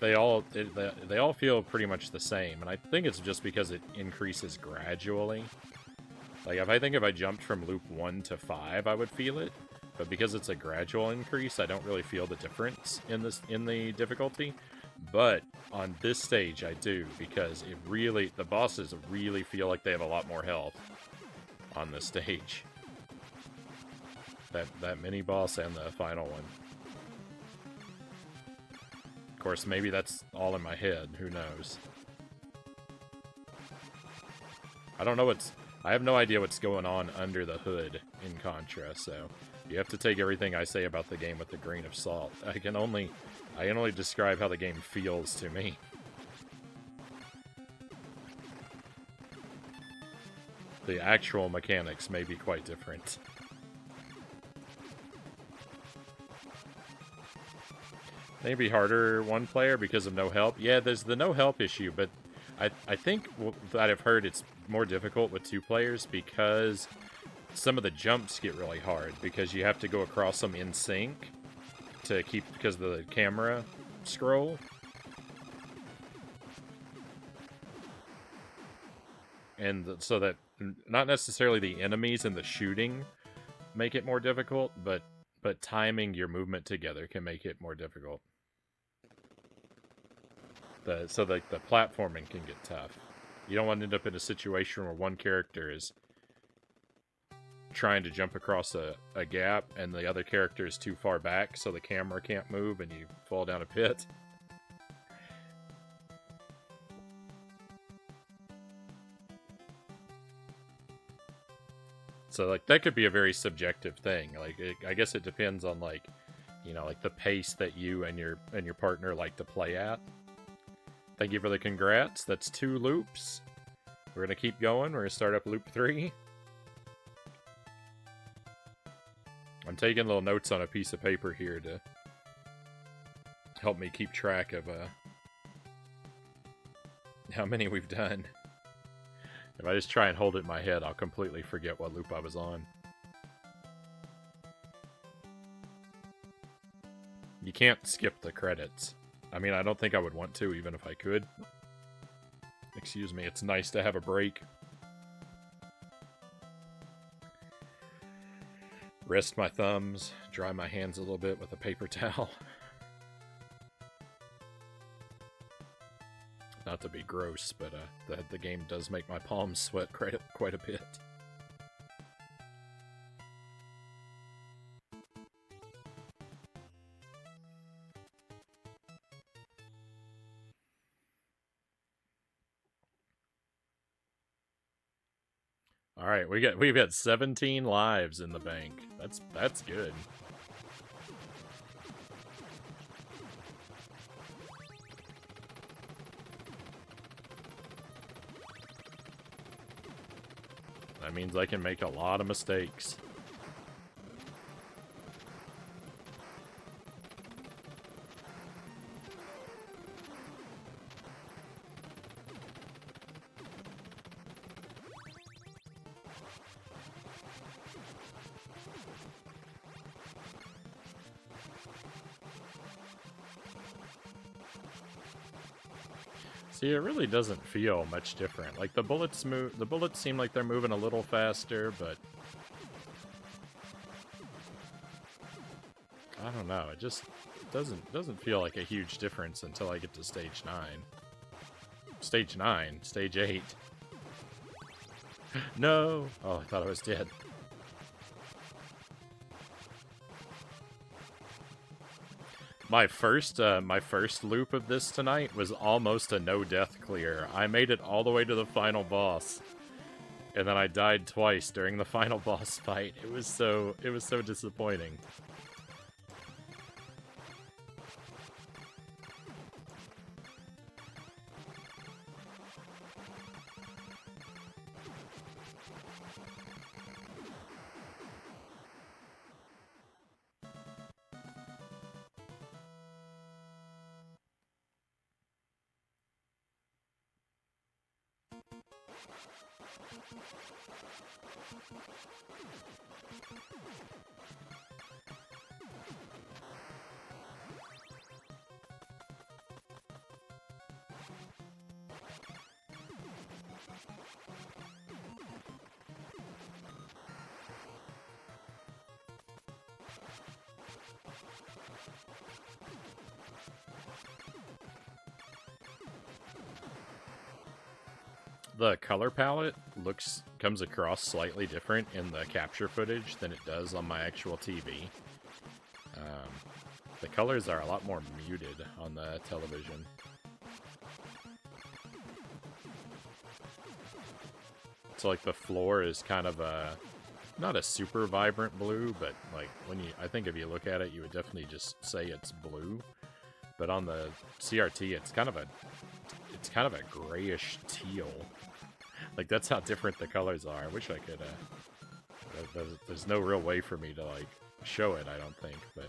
They all feel pretty much the same, and I think it's just because it increases gradually. Like, if I jumped from loop 1 to 5, I would feel it, but because it's a gradual increase, I don't really feel the difference in the difficulty. But on this stage, I do, because the bosses really feel like they have a lot more health on this stage. That mini boss and the final one. Of course, maybe that's all in my head. Who knows? I have no idea what's going on under the hood in Contra, so you have to take everything I say about the game with a grain of salt. I can only describe how the game feels to me. The actual mechanics may be quite different. Maybe harder 1 player because of no help. Yeah, there's the no help issue, but I think that I've heard it's more difficult with 2 players because some of the jumps get really hard because you have to go across them in sync to keep because of the camera scroll. And so that not necessarily the enemies and the shooting make it more difficult, but timing your movement together can make it more difficult. So the platforming can get tough. You don't want to end up in a situation where one character is trying to jump across a gap and the other character is too far back so the camera can't move and you fall down a pit. So like that could be a very subjective thing. Like I guess it depends on like, you know, like the pace that you and your partner like to play at. Thank you for the congrats. That's 2 loops. We're gonna keep going. We're gonna start up loop 3. I'm taking little notes on a piece of paper here to help me keep track of how many we've done. If I just try and hold it in my head, I'll completely forget what loop I was on. You can't skip the credits. I mean, I don't think I would want to, even if I could. Excuse me, it's nice to have a break. Rest my thumbs, dry my hands a little bit with a paper towel. Not to be gross, but the game does make my palms sweat quite a bit. All right, we've got 17 lives in the bank. That's good. That means I can make a lot of mistakes. See, it really doesn't feel much different. Like the bullets seem like they're moving a little faster, but I don't know. It just doesn't feel like a huge difference until I get to stage 9. Stage 9, stage 8. No! Oh, I thought I was dead. My first loop of this tonight was almost a no-death clear. I made it all the way to the final boss, and then I died twice during the final boss fight. It was so disappointing. The color palette comes across slightly different in the capture footage than it does on my actual TV. The colors are a lot more muted on the television. So like the floor is kind of not a super vibrant blue, but like I think if you look at it, you would definitely just say it's blue. But on the CRT, it's kind of a grayish teal. Like, that's how different the colors are. I wish I could, there's no real way for me to, like, show it, I don't think, but...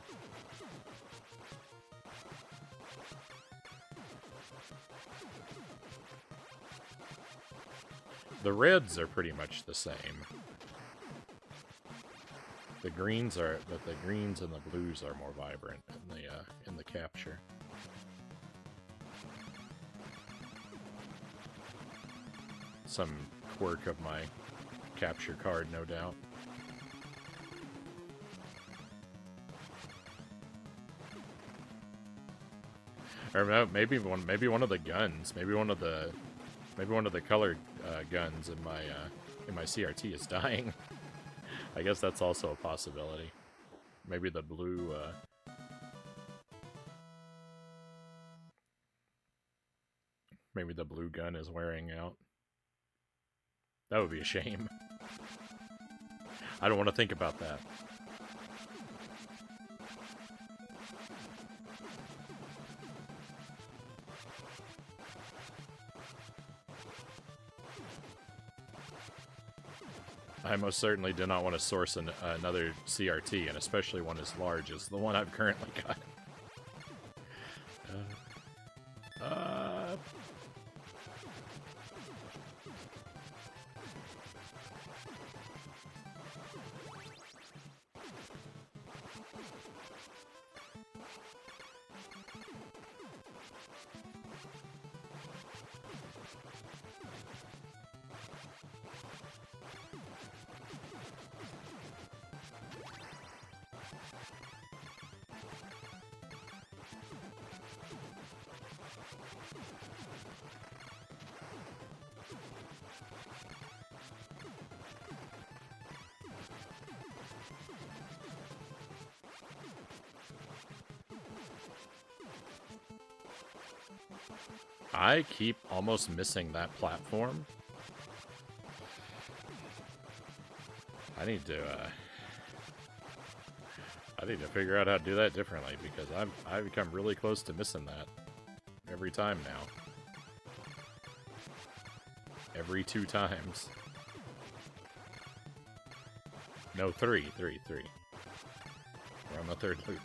The reds are pretty much the same. The greens are, but the greens and the blues are more vibrant in the capture. Some quirk of my capture card, no doubt. Or maybe one of the guns, maybe one of the colored guns in my CRT is dying. I guess that's also a possibility. Maybe the blue. Maybe the blue gun is wearing out. That would be a shame. I don't want to think about that. I most certainly do not want to source another CRT, and especially one as large as the one I've currently got. I keep almost missing that platform. I need to figure out how to do that differently, because I've become really close to missing that every time now. Every 2 times. No, 3. We're on the 3rd loop.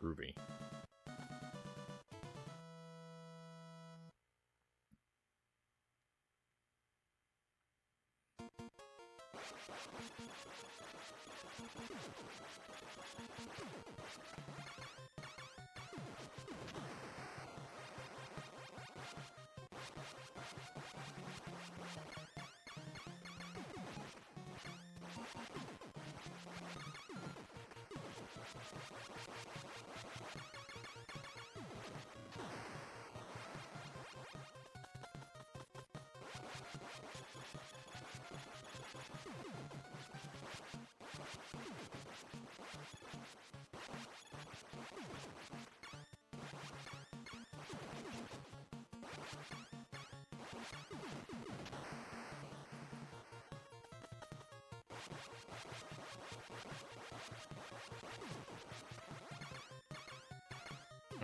Groovy.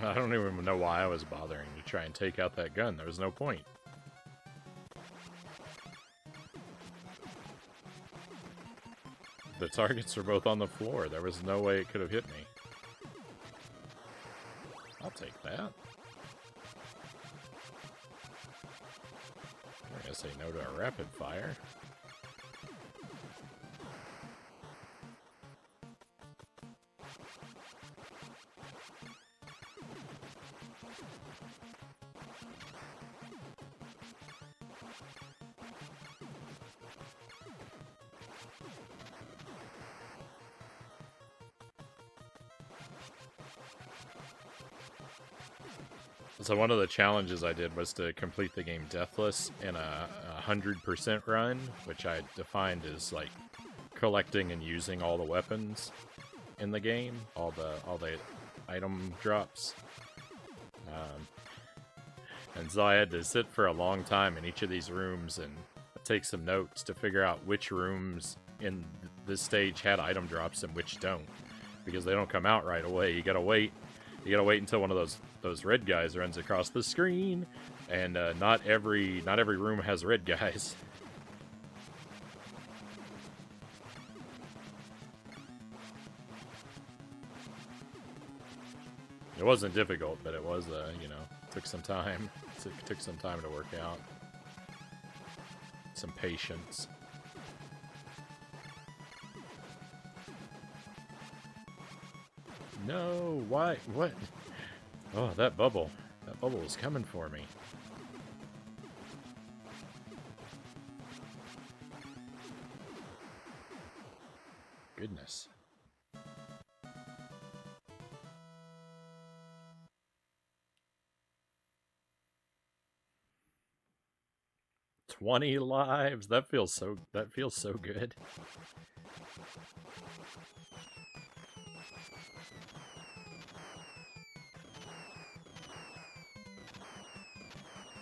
I don't even know why I was bothering to try and take out that gun. There was no point. The targets were both on the floor. There was no way it could have hit me. I'll take that. I'm gonna say no to a rapid fire. So one of the challenges I did was to complete the game deathless in a 100% run, which I defined as like collecting and using all the weapons in the game, all the item drops. And so I had to sit for a long time in each of these rooms and take some notes to figure out which rooms in this stage had item drops and which don't, because they don't come out right away. You gotta wait. You gotta wait until one of those red guys runs across the screen, and not every room has red guys. wasn't difficult, but it was, you know, took some time. Took some time to work out. Some patience. No, why? What? Oh, that bubble. That bubble is coming for me. Goodness. $20 lives. That feels so good.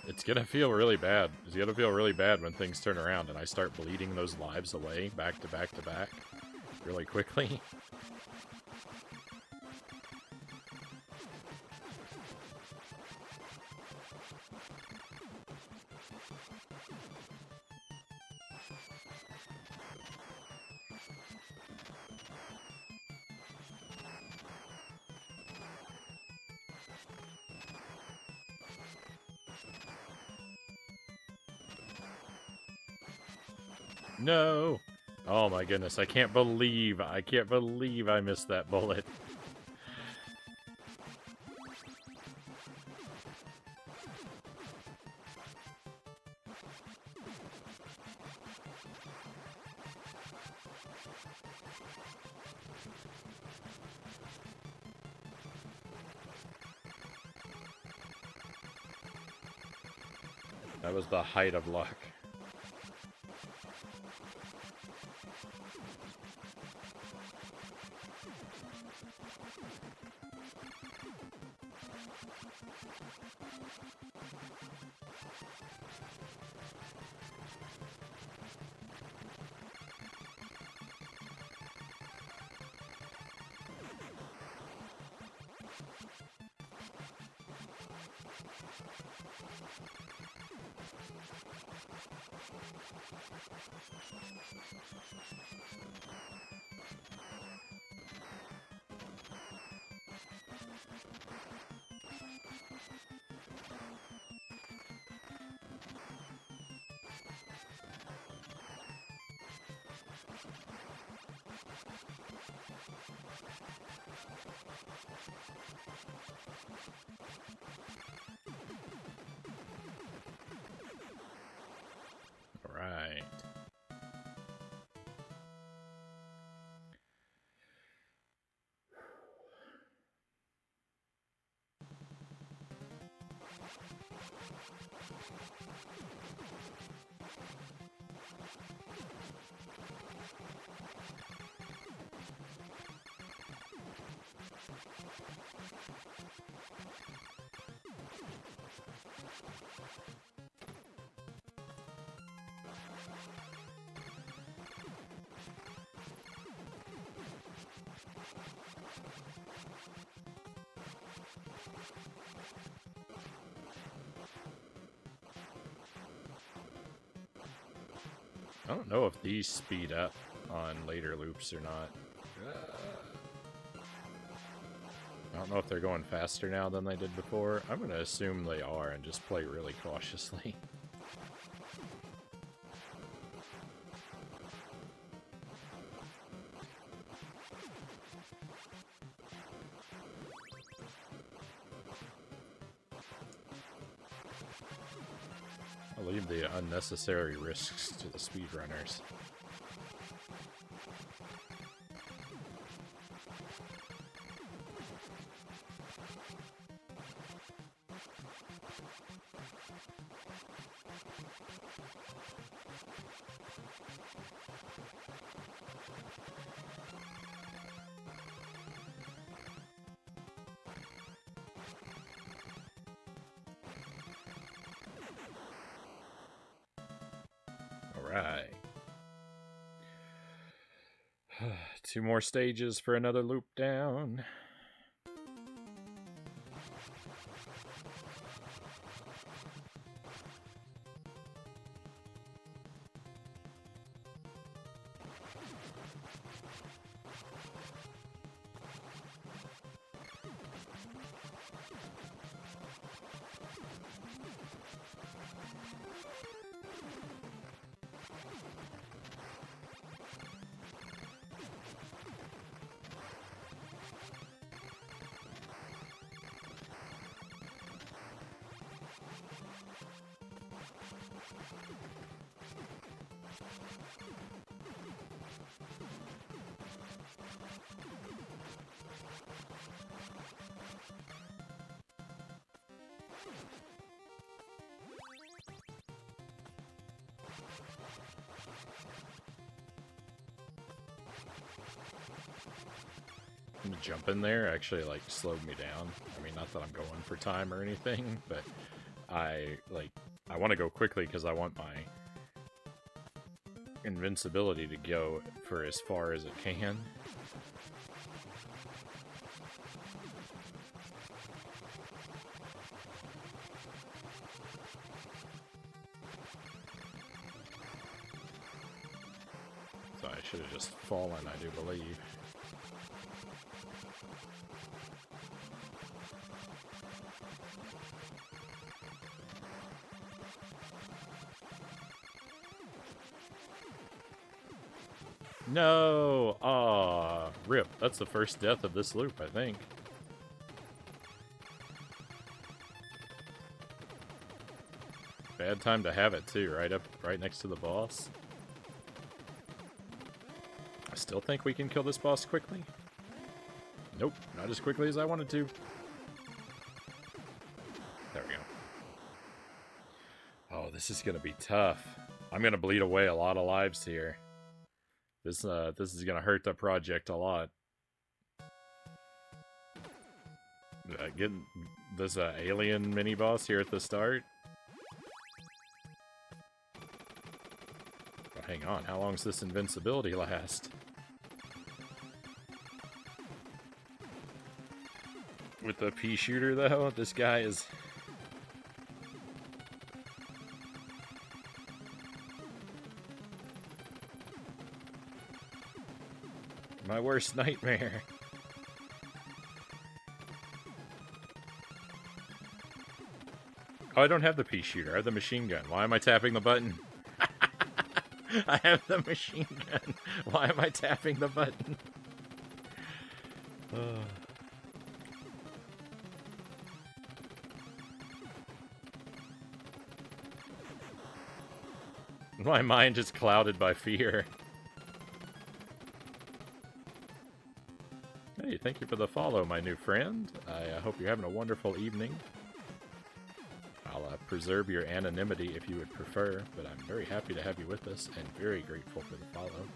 It's gonna feel really bad. It's gonna feel really bad when things turn around and I start bleeding those lives away back to back to back really quickly. No! Oh my goodness, I can't believe I missed that bullet. That was the height of luck. Right. I don't know if these speed up on later loops or not. I don't know if they're going faster now than they did before. I'm going to assume they are and just play really cautiously. I'll leave the unnecessary risks to the speedrunners. Alright. 2 more stages for another loop down. having to jump in there actually, like, slowed me down. I mean, not that I'm going for time or anything, but I want to go quickly because I want my invincibility to go for as far as it can. So I should have just fallen, I do believe. No! Aw, rip. That's the first death of this loop, I think. Bad time to have it, too, right next to the boss. I still think we can kill this boss quickly. Nope, not as quickly as I wanted to. There we go. Oh, this is gonna be tough. I'm gonna bleed away a lot of lives here. This is gonna hurt the project a lot. Getting this alien mini boss here at the start. Oh, hang on, how long does this invincibility last? With the pea shooter though, this guy is. My worst nightmare. Oh, I don't have the pea shooter. I have the machine gun. Why am I tapping the button? I have the machine gun. Why am I tapping the button? My mind is clouded by fear. Hey, thank you for the follow, my new friend. I hope you're having a wonderful evening. I'll preserve your anonymity if you would prefer, but I'm very happy to have you with us and very grateful for the follow.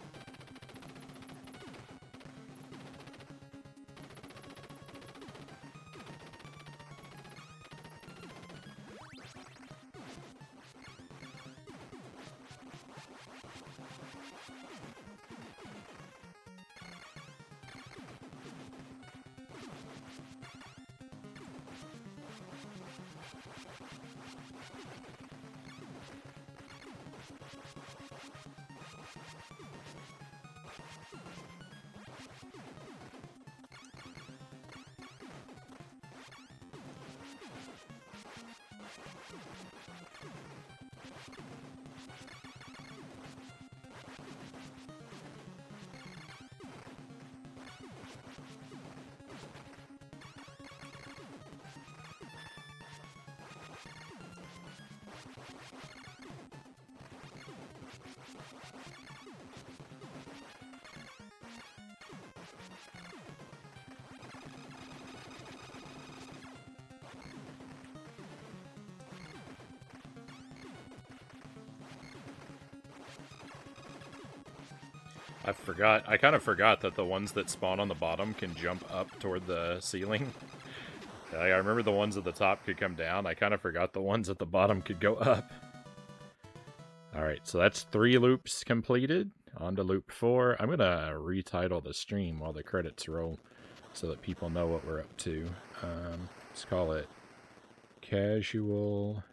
I kind of forgot that the ones that spawn on the bottom can jump up toward the ceiling. I remember the ones at the top could come down. I kind of forgot the ones at the bottom could go up. Alright, so that's 3 loops completed. On to loop 4. I'm going to retitle the stream while the credits roll so that people know what we're up to. Let's call it Casual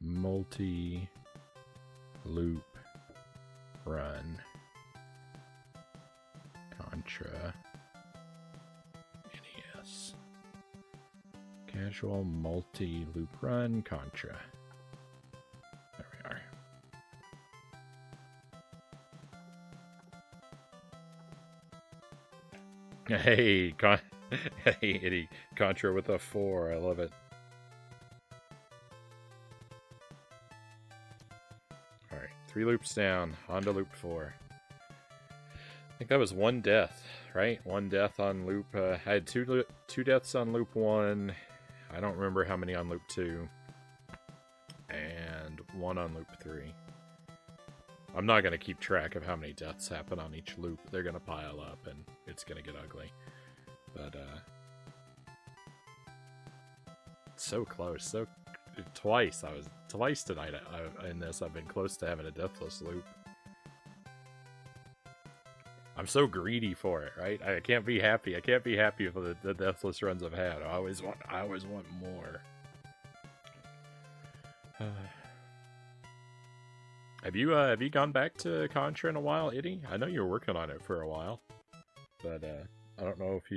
Multi-Loop Run. Contra NES. Casual multi-loop run Contra. There we are. Hey, hey, Eddie. Contra with a 4. I love it. Alright, 3 loops down. On to loop 4. I think that was 1 death, right? 1 death on loop. I had two deaths on loop 1. I don't remember how many on loop 2. And 1 on loop 3. I'm not going to keep track of how many deaths happen on each loop. They're going to pile up, and it's going to get ugly. But, so close. So, twice tonight in this, I've been close to having a deathless loop. I'm so greedy for it, right? I can't be happy. I can't be happy with the deathless runs I've had. I always want more. Have you gone back to Contra in a while, Itty? I know you were working on it for a while, but I don't know if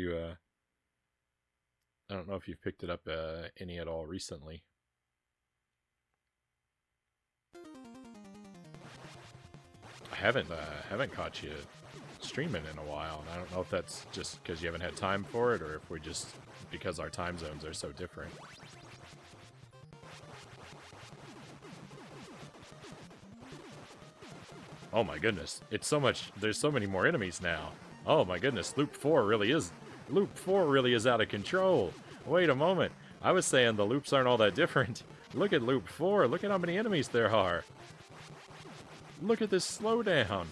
you've picked it up any at all recently. I haven't caught you streaming in a while, and I don't know if that's just because you haven't had time for it, or if we just because our time zones are so different. Oh my goodness, it's so much. There's so many more enemies now. Oh my goodness, Loop 4 really is out of control. Wait a moment, I was saying the loops aren't all that different. Look at Loop 4. Look at how many enemies there are. Look at this slowdown.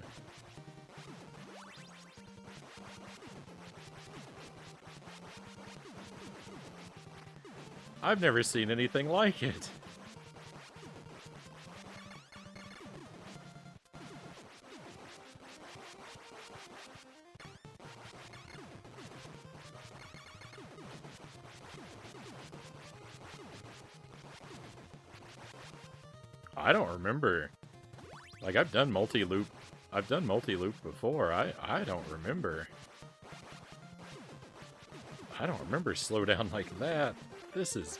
I've never seen anything like it. I don't remember. Like, I've done multi-loop before. I don't remember. I don't remember slowdown like that. This is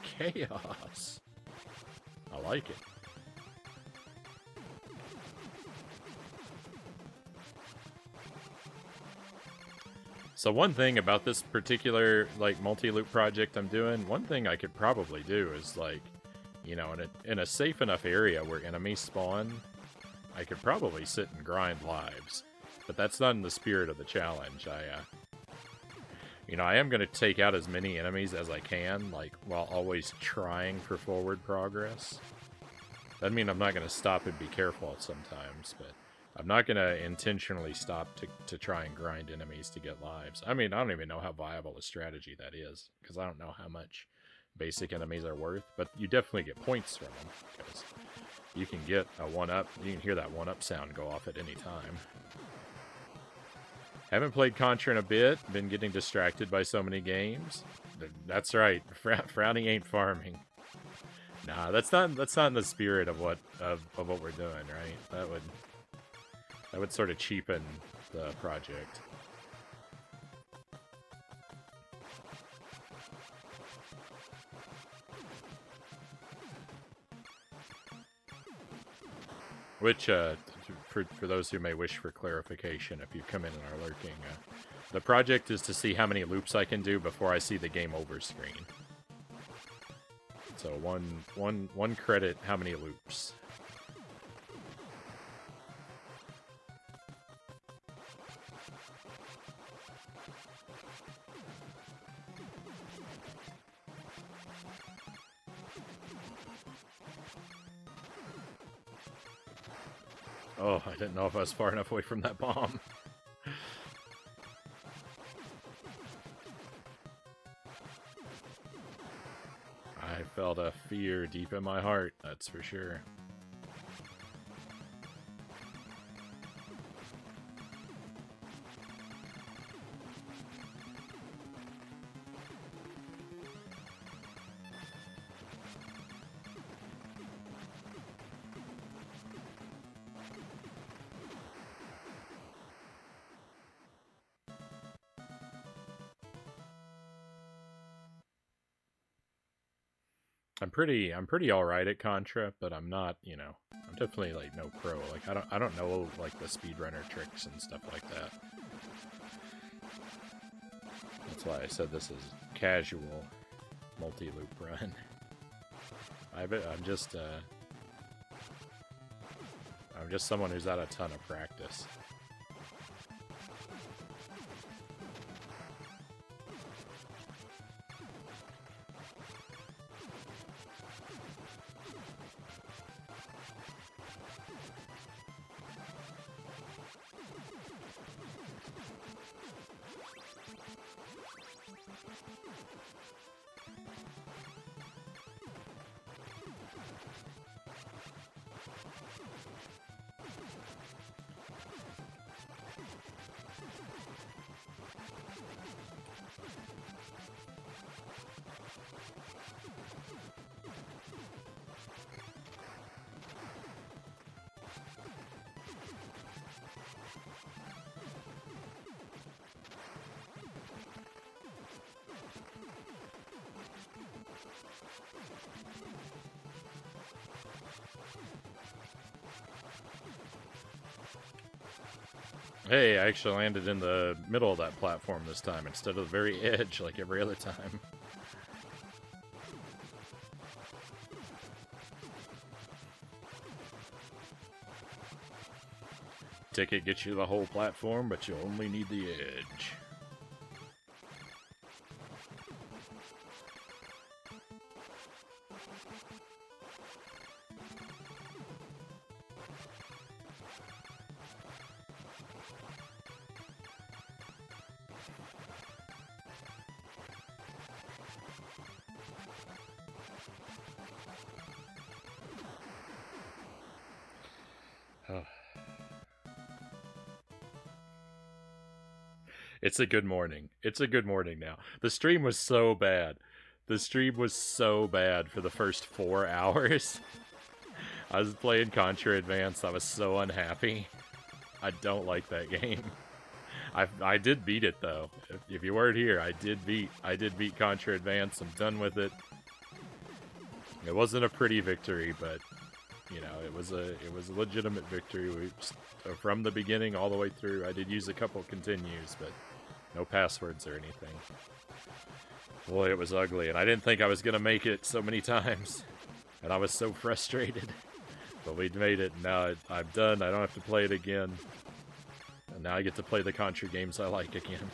chaos. I like it. So one thing about this particular, like, multi-loop project I'm doing, one thing I could probably do is, like, you know, in a safe enough area where enemies spawn, I could probably sit and grind lives. But that's not in the spirit of the challenge. You know, I am going to take out as many enemies as I can, like, while always trying for forward progress. That means I'm not going to stop and be careful sometimes, but I'm not going to intentionally stop to try and grind enemies to get lives. I mean, I don't even know how viable a strategy that is, because I don't know how much basic enemies are worth, but you definitely get points from them, because you can get a 1-up, you can hear that 1-up sound go off at any time. Haven't played Contra in a bit, been getting distracted by so many games. That's right, Frownie ain't farming. Nah, that's not in the spirit of what we're doing, right? That would sort of cheapen the project. Which, for those who may wish for clarification, if you come in and are lurking, the project is to see how many loops I can do before I see the game over screen. So one credit, how many loops? Oh, I didn't know if I was far enough away from that bomb. I felt a fear deep in my heart, that's for sure. I'm pretty alright at Contra, but I'm not, you know, I'm definitely, like, no pro. Like, I don't know, like, the speedrunner tricks and stuff like that. That's why I said this is casual multi-loop run. I'm just someone who's had a ton of practice. Hey, I actually landed in the middle of that platform this time instead of the very edge like every other time. Ticket gets you the whole platform, but you only need the edge. It's a good morning. It's a good morning now. The stream was so bad. The stream was so bad for the first 4 hours. I was playing Contra Advanced. I was so unhappy. I don't like that game. I did beat it though. If you weren't here, I did beat Contra Advanced. I'm done with it. It wasn't a pretty victory, but you know, it was a legitimate victory. From the beginning all the way through. I did use a couple continues, but no passwords or anything. Boy, it was ugly, and I didn't think I was gonna make it so many times, and I was so frustrated. But we'd made it, and now I'm done. I don't have to play it again. And now I get to play the Contra games I like again.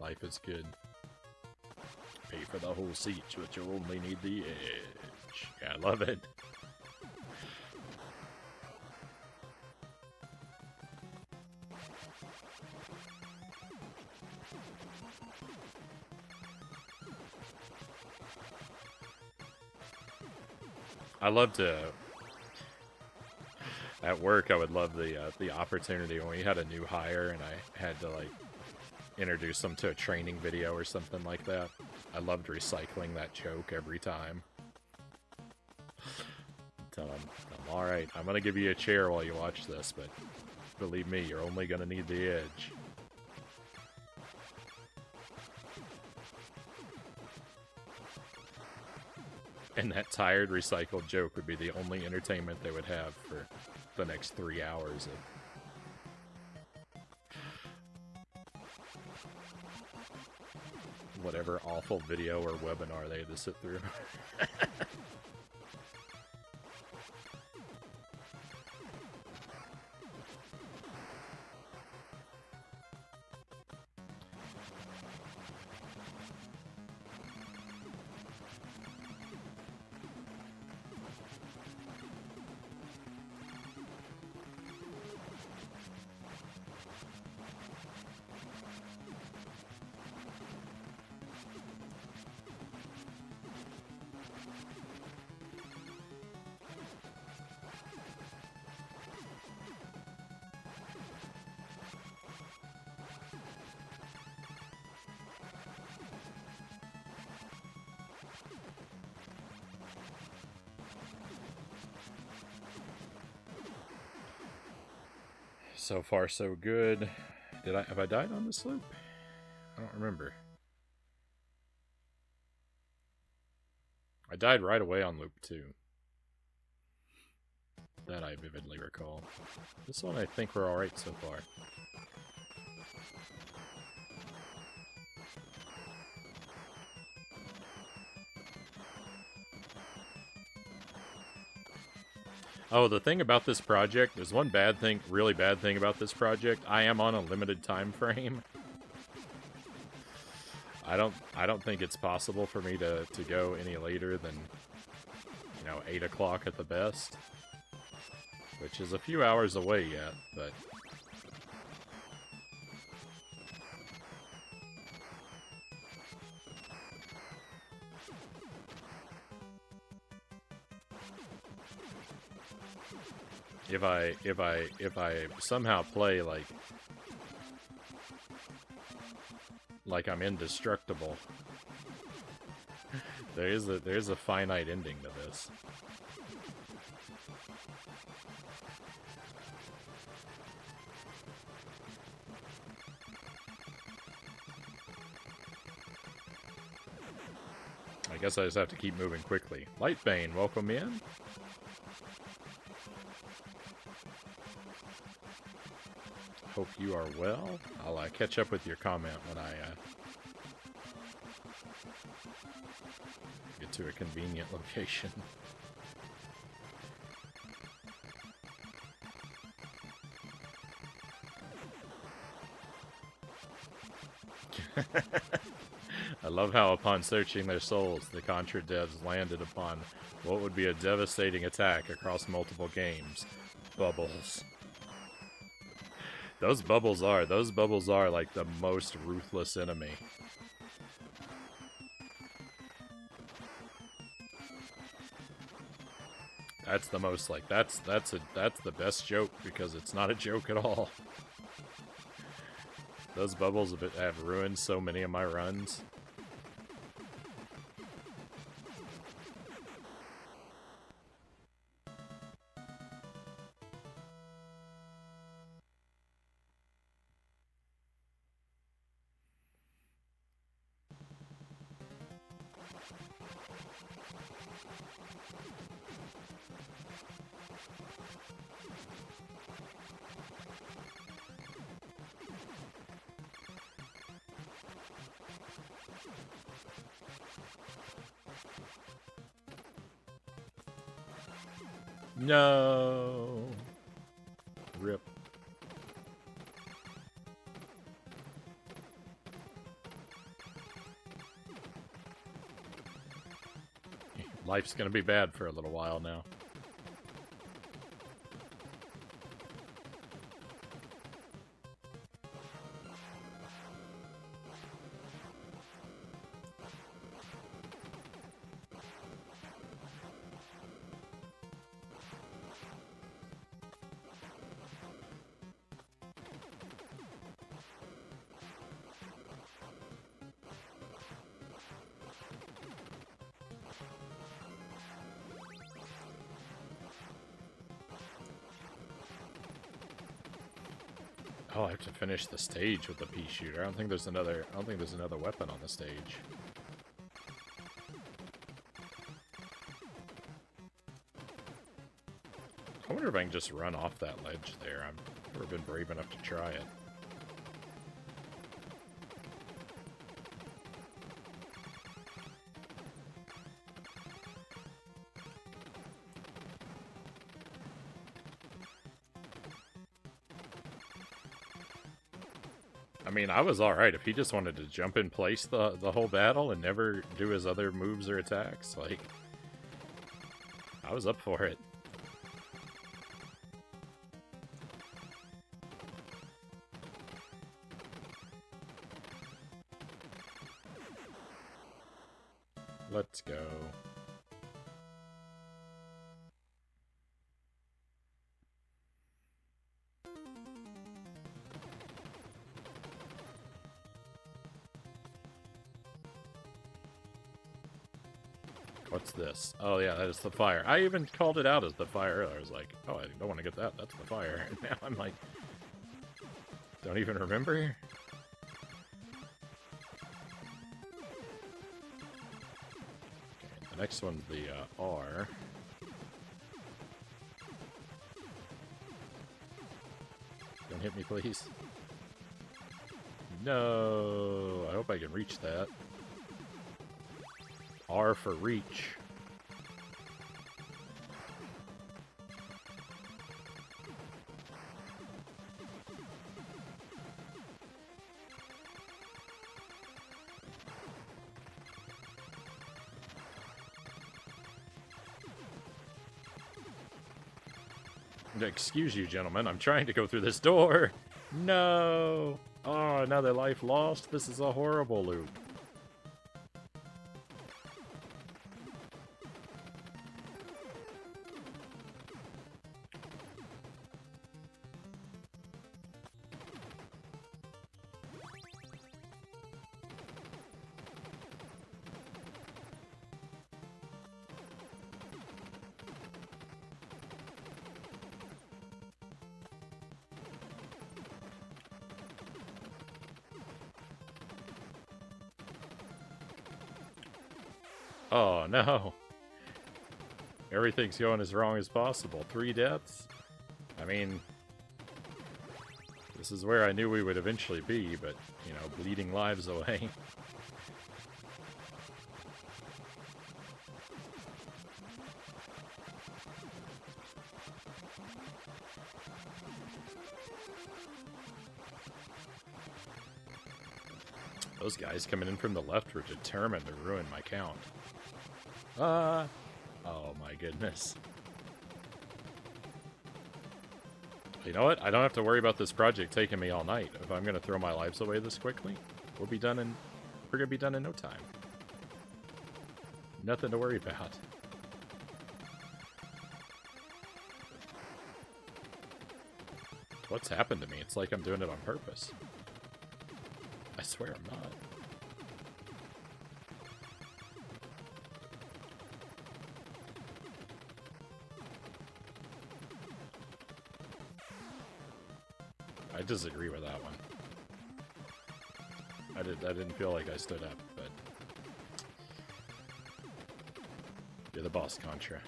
Life is good. Pay for the whole seat, but you only need the edge. Yeah, I love it. I love to... At work, I would love the opportunity when we had a new hire and I had to, like, introduce them to a training video or something like that. I loved recycling that joke every time. Tell them, alright, I'm gonna give you a chair while you watch this, but believe me, you're only gonna need the edge. And that tired recycled joke would be the only entertainment they would have for the next 3 hours of whatever awful video or webinar they had to sit through. So far, so good. Have I died on this loop? I don't remember. I died right away on loop 2. That I vividly recall. This one I think we're alright so far. Oh, the thing about this project, there's one bad thing, really bad thing about this project. I am on a limited time frame. I don't think it's possible for me to go any later than, you know, 8 o'clock at the best. Which is a few hours away yet, but... If I somehow play like I'm indestructible, there's a finite ending to this. I guess I just have to keep moving quickly. Lightbane, welcome in. Hope you are well. I'll catch up with your comment when I get to a convenient location. I love how upon searching their souls, the Contra devs landed upon what would be a devastating attack across multiple games. Bubbles. Those bubbles are like the most ruthless enemy. That's the most, like, that's the best joke, because it's not a joke at all. Those bubbles have ruined so many of my runs. No. Rip. Life's gonna be bad for a little while now. Oh, I have to finish the stage with the pea shooter. I don't think there's another weapon on the stage. I wonder if I can just run off that ledge there. I've never been brave enough to try it. I mean, I was alright if he just wanted to jump in place the whole battle and never do his other moves or attacks. Like, I was up for it. Let's go. What's this? Oh yeah, that is the fire. I even called it out as the fire earlier. I was like, oh, I don't want to get that. That's the fire. And now I'm like, don't even remember? Okay, the next one's the R. Don't hit me, please. No, I hope I can reach that. R for reach. Excuse you, gentlemen. I'm trying to go through this door. No. Oh, another life lost. This is a horrible loop. Oh, no. Everything's going as wrong as possible. 3 deaths? I mean, this is where I knew we would eventually be, but, you know, bleeding lives away. Those guys coming in from the left were determined to ruin my count. Oh my goodness. You know what? I don't have to worry about this project taking me all night. If I'm gonna throw my lives away this quickly, we're gonna be done in no time. Nothing to worry about. What's happened to me? It's like I'm doing it on purpose. I swear I'm not. I disagree with that one. I didn't feel like I stood up, but you're the boss, Contra.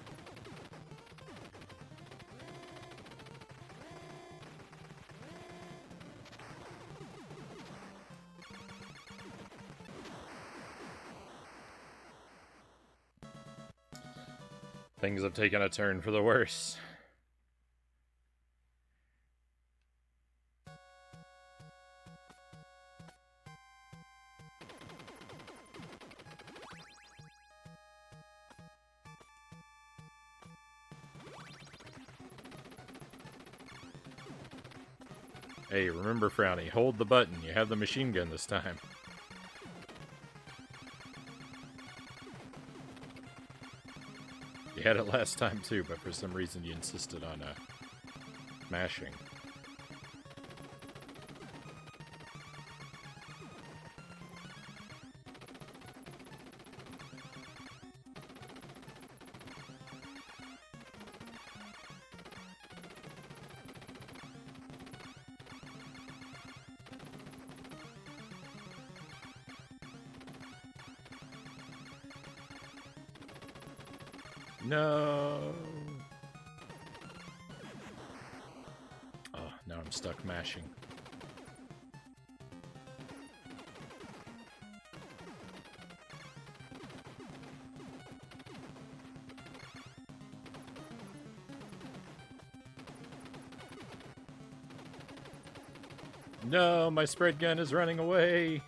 Things have taken a turn for the worse. Hey, remember, Frownie, hold the button. You have the machine gun this time. You had it last time too, but for some reason you insisted on mashing. No. Oh, now I'm stuck mashing. No, my spread gun is running away.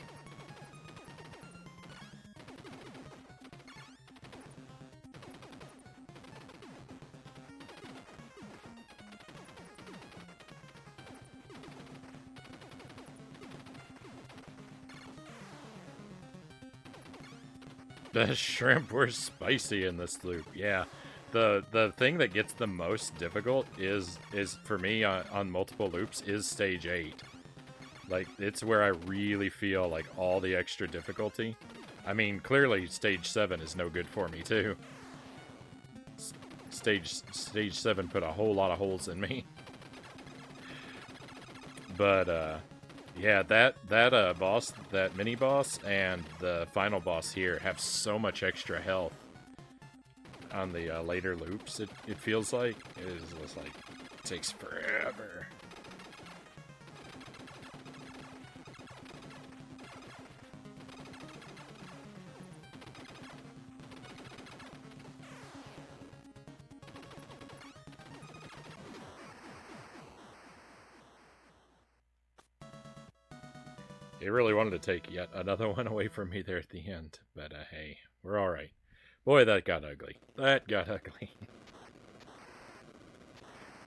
The shrimp were spicy in this loop. Yeah, the thing that gets the most difficult is for me on multiple loops is stage 8. Like, it's where I really feel like all the extra difficulty. I mean, clearly stage 7 is no good for me too. Stage 7 put a whole lot of holes in me. But yeah, that boss, that mini boss, and the final boss here have so much extra health on the later loops. It feels like it is just like it takes forever. He really wanted to take yet another one away from me there at the end. But, hey, we're alright. Boy, that got ugly. That got ugly.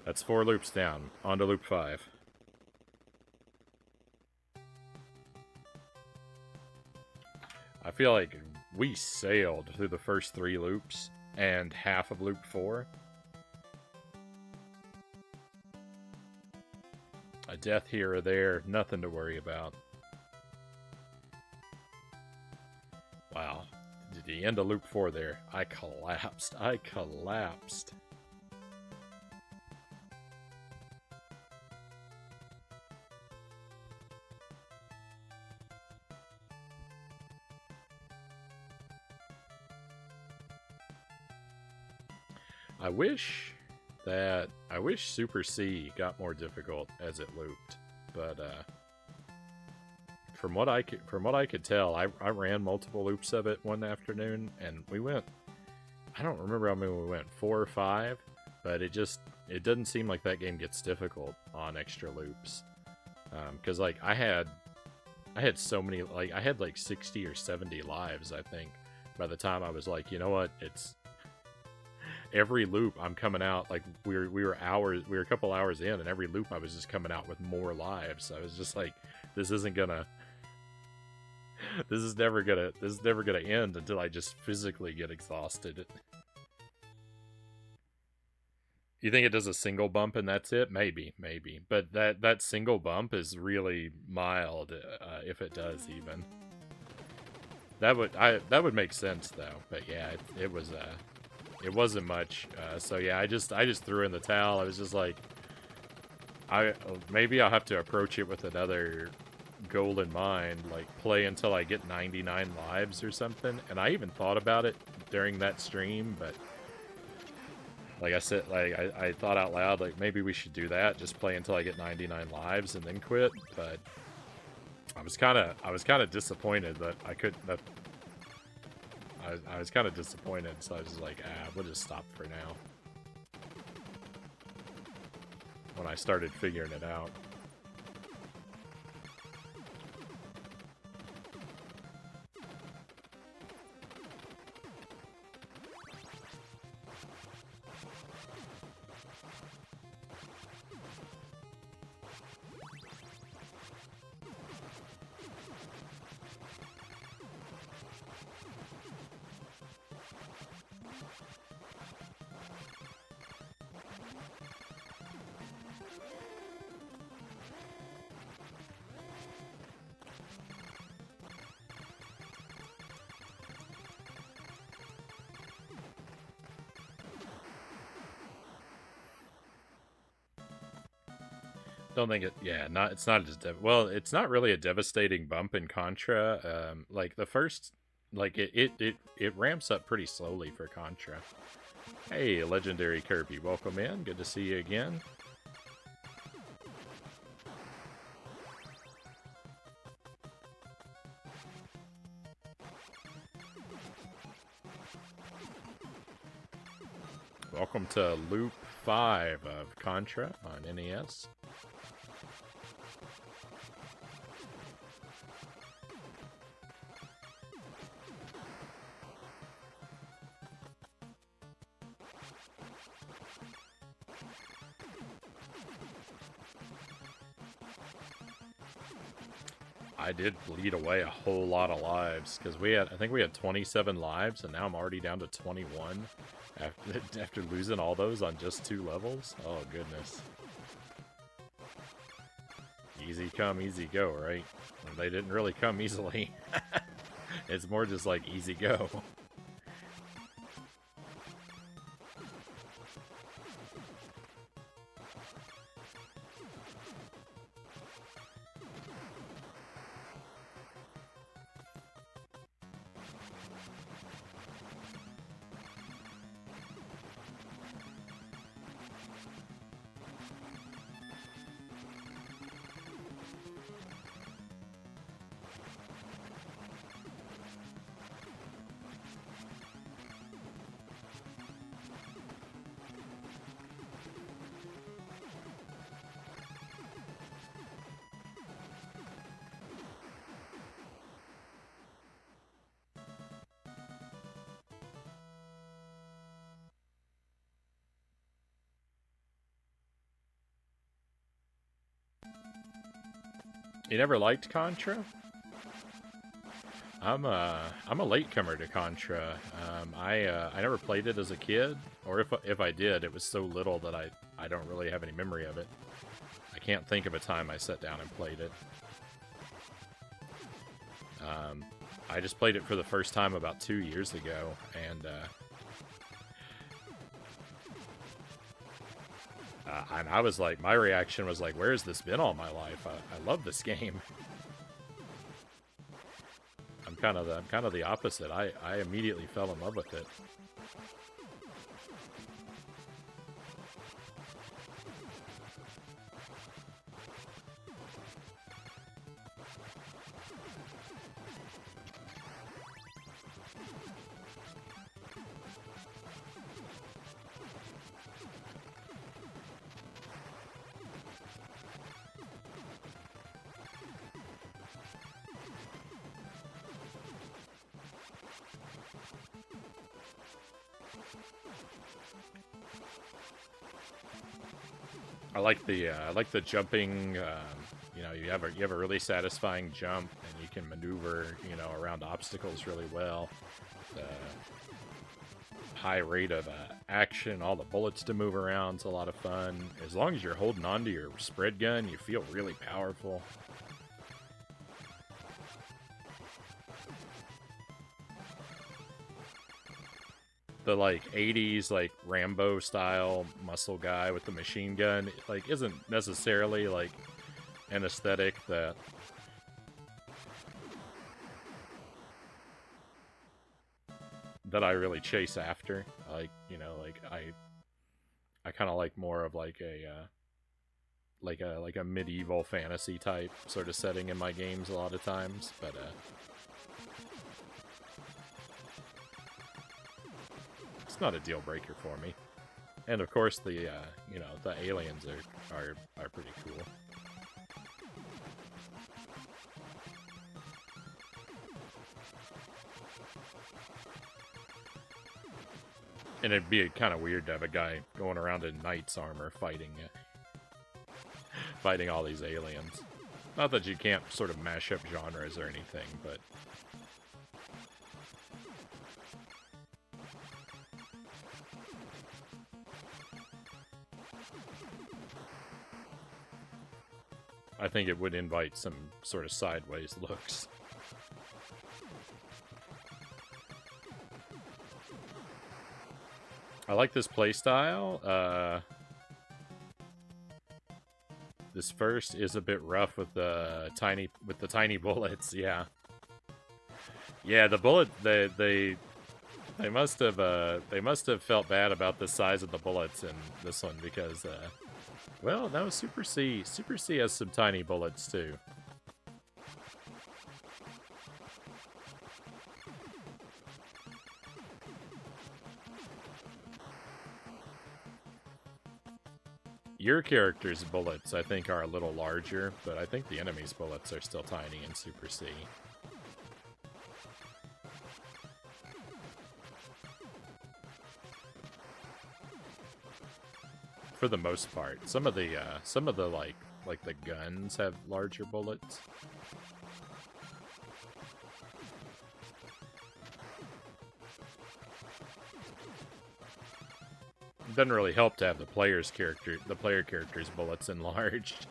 That's 4 loops down. On to loop 5. I feel like we sailed through the first 3 loops and half of loop 4. A death here or there, nothing to worry about. Wow. At the end of loop 4 there, I collapsed. I collapsed. I wish Super C got more difficult as it looped, but from what I could tell, I ran multiple loops of it one afternoon, and we went. I don't remember how many we went, 4 or 5, but it doesn't seem like that game gets difficult on extra loops. Because like I had so many, like I had like 60 or 70 lives, I think, by the time I was like, you know what, it's every loop I'm coming out, like we were a couple hours in, and every loop I was just coming out with more lives. I was just like, this is never gonna end until I just physically get exhausted. You think it does a single bump and that's it? Maybe. But that single bump is really mild, if it does even. That would make sense though. But yeah, it wasn't much. So yeah, I just threw in the towel. I was just like, maybe I'll have to approach it with another goal in mind, like play until I get 99 lives or something. And I even thought about it during that stream, but like I said, like I thought out loud, like maybe we should do that, just play until I get 99 lives and then quit. But I was kind of disappointed that I couldn't. I was kind of disappointed, so I was just like, we'll just stop for now. When I started figuring it out. Don't think it. Yeah, not. It's not as well. It's not really a devastating bump in Contra. Like the first, like it ramps up pretty slowly for Contra. Hey, Legendary Kirby, welcome in. Good to see you again. Welcome to Loop 5 of Contra on NES. I did bleed away a whole lot of lives, because I think we had 27 lives, and now I'm already down to 21 after losing all those on just 2 levels. Oh, goodness. Easy come, easy go, right? And they didn't really come easily. It's more just like easy go. You never liked Contra? I'm a latecomer to Contra. I never played it as a kid, or if I did, it was so little that I don't really have any memory of it. I can't think of a time I sat down and played it. I just played it for the first time about 2 years ago, and I was like, my reaction was like, where has this been all my life? I love this game. I'm kind of the opposite. I immediately fell in love with it. I like the jumping. You know, you have a really satisfying jump, and you can maneuver, you know, around obstacles really well. The high rate of action, all the bullets to move around, it's a lot of fun. As long as you're holding on to your spread gun, you feel really powerful. The like 80s like Rambo style muscle guy with the machine gun like isn't necessarily like an aesthetic that I really chase after. Like, you know, like I kind of like more of like a medieval fantasy type sort of setting in my games a lot of times, but it's not a deal breaker for me. And of course the you know, the aliens are pretty cool. And it'd be kind of weird to have a guy going around in knight's armor fighting fighting all these aliens. Not that you can't sort of mash up genres or anything, but I think it would invite some sort of sideways looks. I like this playstyle. This first is a bit rough with the tiny bullets. Yeah, yeah. The bullet they must have felt bad about the size of the bullets in this one because well, no, Super C has some tiny bullets too. Your character's bullets, I think, are a little larger, but I think the enemy's bullets are still tiny in Super C. For the most part, some of the like the guns have larger bullets. It doesn't really help to have the player character's bullets enlarged.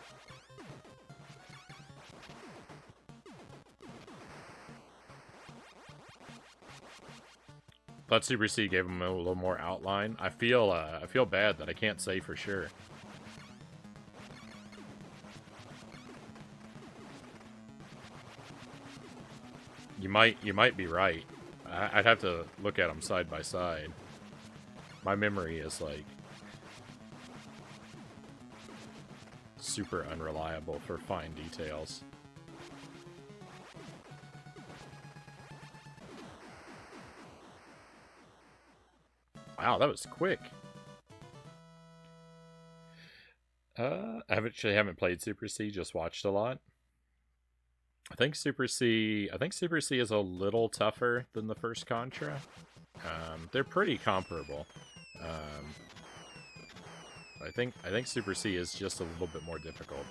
Thought Super C gave him a little more outline. I feel bad that I can't say for sure. You might be right. I'd have to look at them side by side. My memory is like super unreliable for fine details. Wow, that was quick. I actually haven't played Super C, just watched a lot. I think Super C is a little tougher than the first Contra. They're pretty comparable. I think Super C is just a little bit more difficult.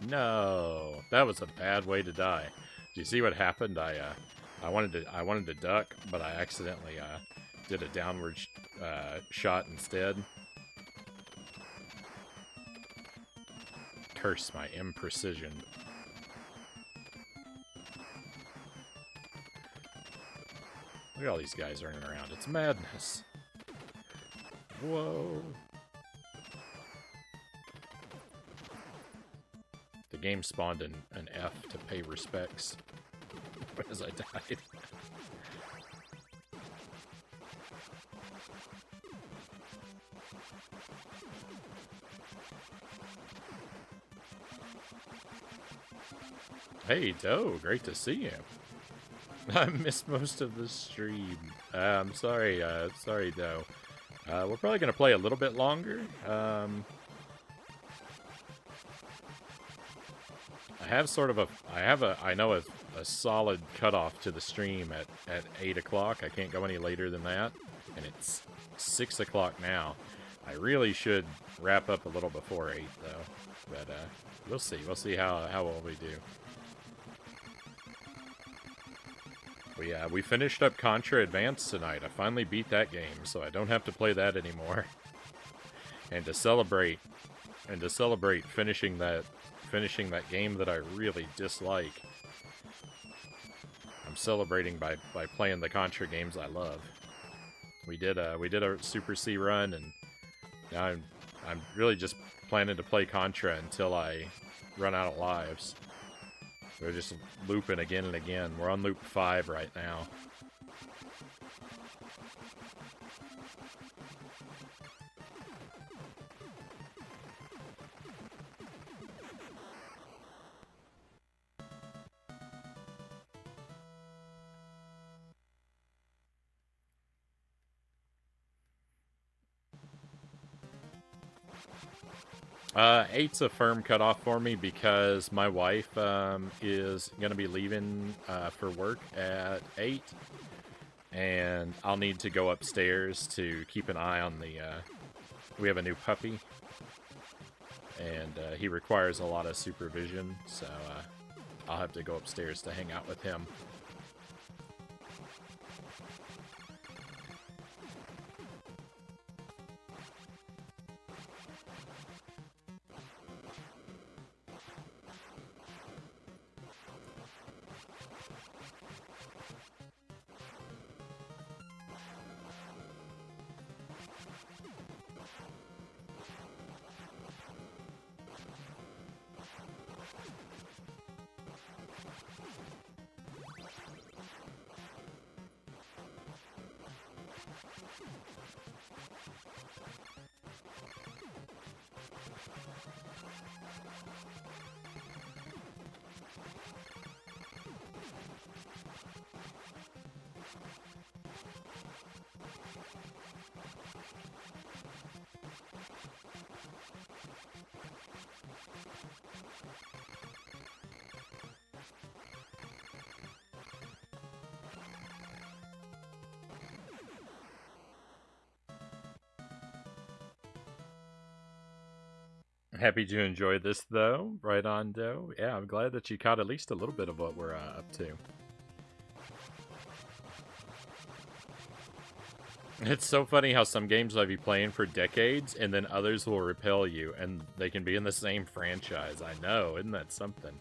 No, that was a bad way to die. Do you see what happened? I wanted to duck, but I accidentally did a downward shot instead. Curse my imprecision. Look at all these guys running around. It's madness. Whoa. The game spawned an F to pay respects as I died. Hey, Doe, great to see you. I missed most of the stream. I'm sorry, sorry, Doe. We're probably gonna play a little bit longer. I have sort of I know a solid cutoff to the stream at 8 o'clock. I can't go any later than that, and it's 6 o'clock now. I really should wrap up a little before 8, though. But we'll see. We'll see how well we do. We finished up Contra Advance tonight. I finally beat that game, so I don't have to play that anymore. And to celebrate finishing that game that I really dislike, I'm celebrating by playing the Contra games I love. We did a Super C run, and now I'm really just planning to play Contra until I run out of lives. We're just looping again and again. We're on loop 5 right now. Eight's a firm cutoff for me because my wife is going to be leaving for work at 8, and I'll need to go upstairs to keep an eye on the... we have a new puppy, and he requires a lot of supervision, so I'll have to go upstairs to hang out with him. Happy to enjoy this, though. Right on, Doe. Yeah, I'm glad that you caught at least a little bit of what we're up to. It's so funny how some games I'll be playing for decades, and then others will repel you, and they can be in the same franchise. I know, isn't that something?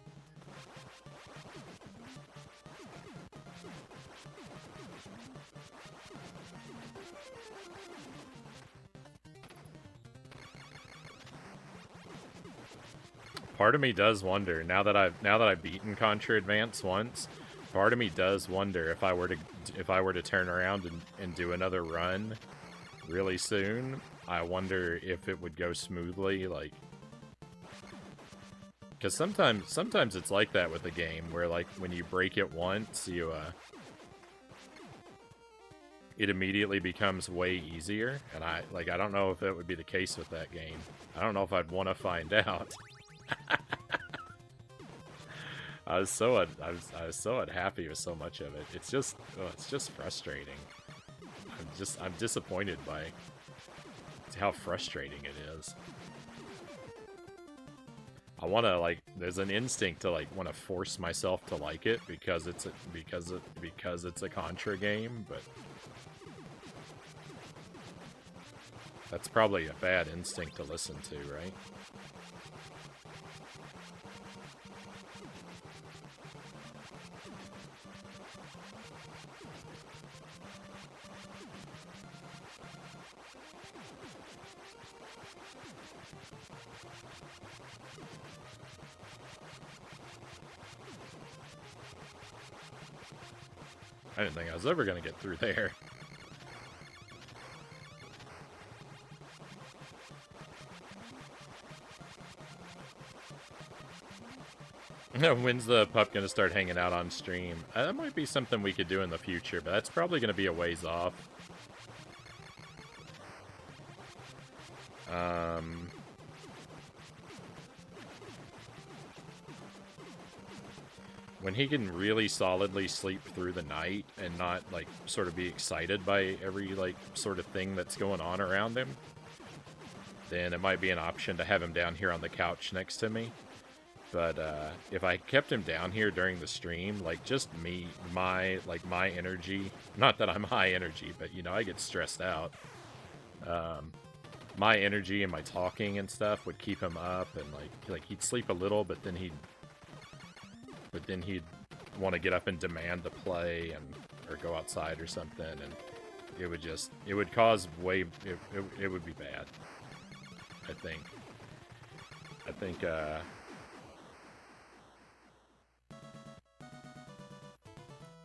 Part of me does wonder, now that I've beaten Contra Advance once, part of me does wonder if I were to turn around and do another run really soon, I wonder if it would go smoothly, like, because sometimes it's like that with a game where, like, when you break it once, it immediately becomes way easier, and I don't know if that would be the case with that game. I don't know if I'd want to find out. I was so unhappy with so much of it. It's just frustrating. I'm disappointed by how frustrating it is. I want to, like, there's an instinct to, like, want to force myself to like it because it's a Contra game, but that's probably a bad instinct to listen to, right? I didn't think I was ever going to get through there. When's the pup gonna start hanging out on stream? That might be something we could do in the future, but that's probably gonna be a ways off. When he can really solidly sleep through the night and not, like, sort of be excited by every, like, sort of thing that's going on around him, then it might be an option to have him down here on the couch next to me. But if I kept him down here during the stream, like, just me, my energy, not that I'm high energy, but, you know, I get stressed out. My energy and my talking and stuff would keep him up, and, like he'd sleep a little, but then he'd want to get up and demand to play or go outside or something, and it would cause it would be bad. I think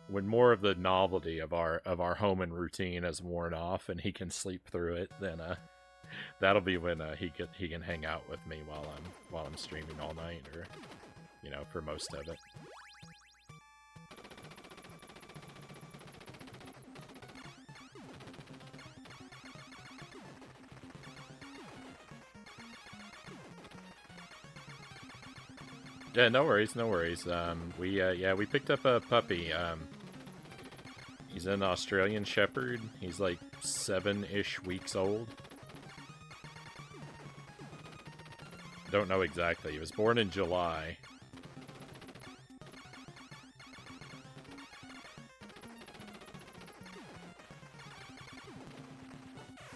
when more of the novelty of our home and routine is worn off and he can sleep through it, then that'll be when he can hang out with me while I'm streaming all night, or, you know, for most of it. Yeah, no worries, no worries. We picked up a puppy. He's an Australian Shepherd. He's like 7-ish weeks old. Don't know exactly. He was born in July.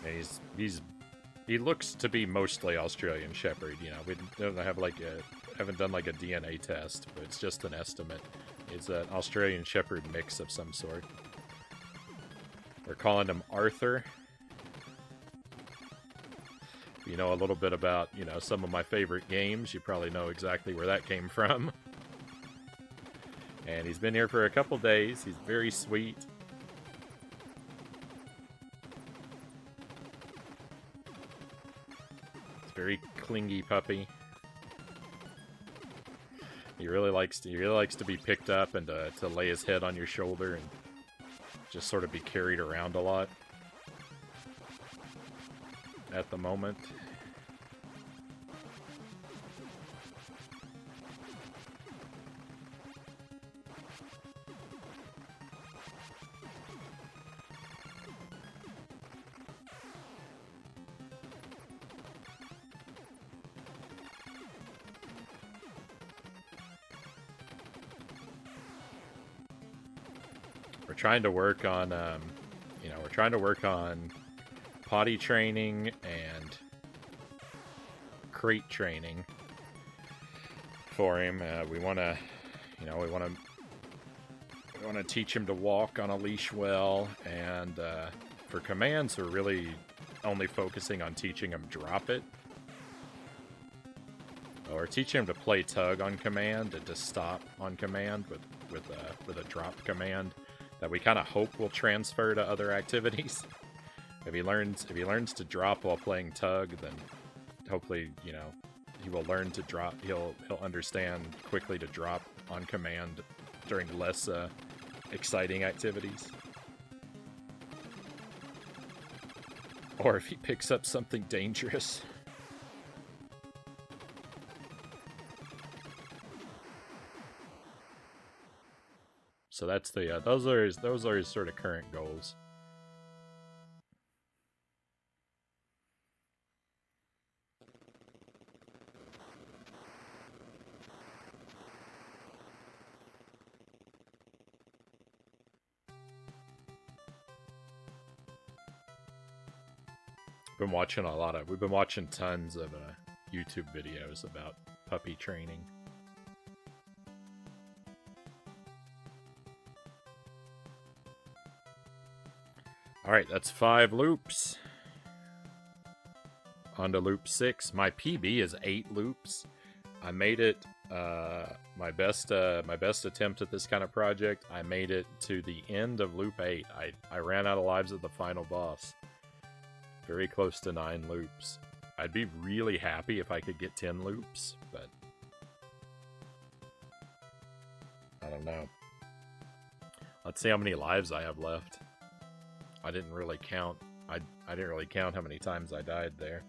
And he looks to be mostly Australian Shepherd. You know, we don't have haven't done like a DNA test, but it's just an estimate. It's an Australian Shepherd mix of some sort. We're calling him Arthur. If you know a little bit about, you know, some of my favorite games, you probably know exactly where that came from. And he's been here for a couple days. He's very sweet. He's a very clingy puppy. He really likes to be picked up and to lay his head on your shoulder and just sort of be carried around a lot at the moment. We're trying to work on, we're trying to work on potty training and crate training for him. We want to teach him to walk on a leash well, and for commands, we're really only focusing on teaching him drop it, or teaching him to play tug on command and to stop on command with a drop command that we kind of hope will transfer to other activities. If he learns to drop while playing tug, then hopefully, you know, he will learn to drop. He'll understand quickly to drop on command during less exciting activities. Or if he picks up something dangerous. So that's the those are his sort of current goals. We've been watching tons of YouTube videos about puppy training. Alright, that's 5 loops. On to loop 6. My PB is 8 loops. I made it my best attempt at this kind of project. I made it to the end of loop 8. I ran out of lives at the final boss. Very close to 9 loops. I'd be really happy if I could get 10 loops, but I don't know. Let's see how many lives I have left. I didn't really count. I didn't really count how many times I died there.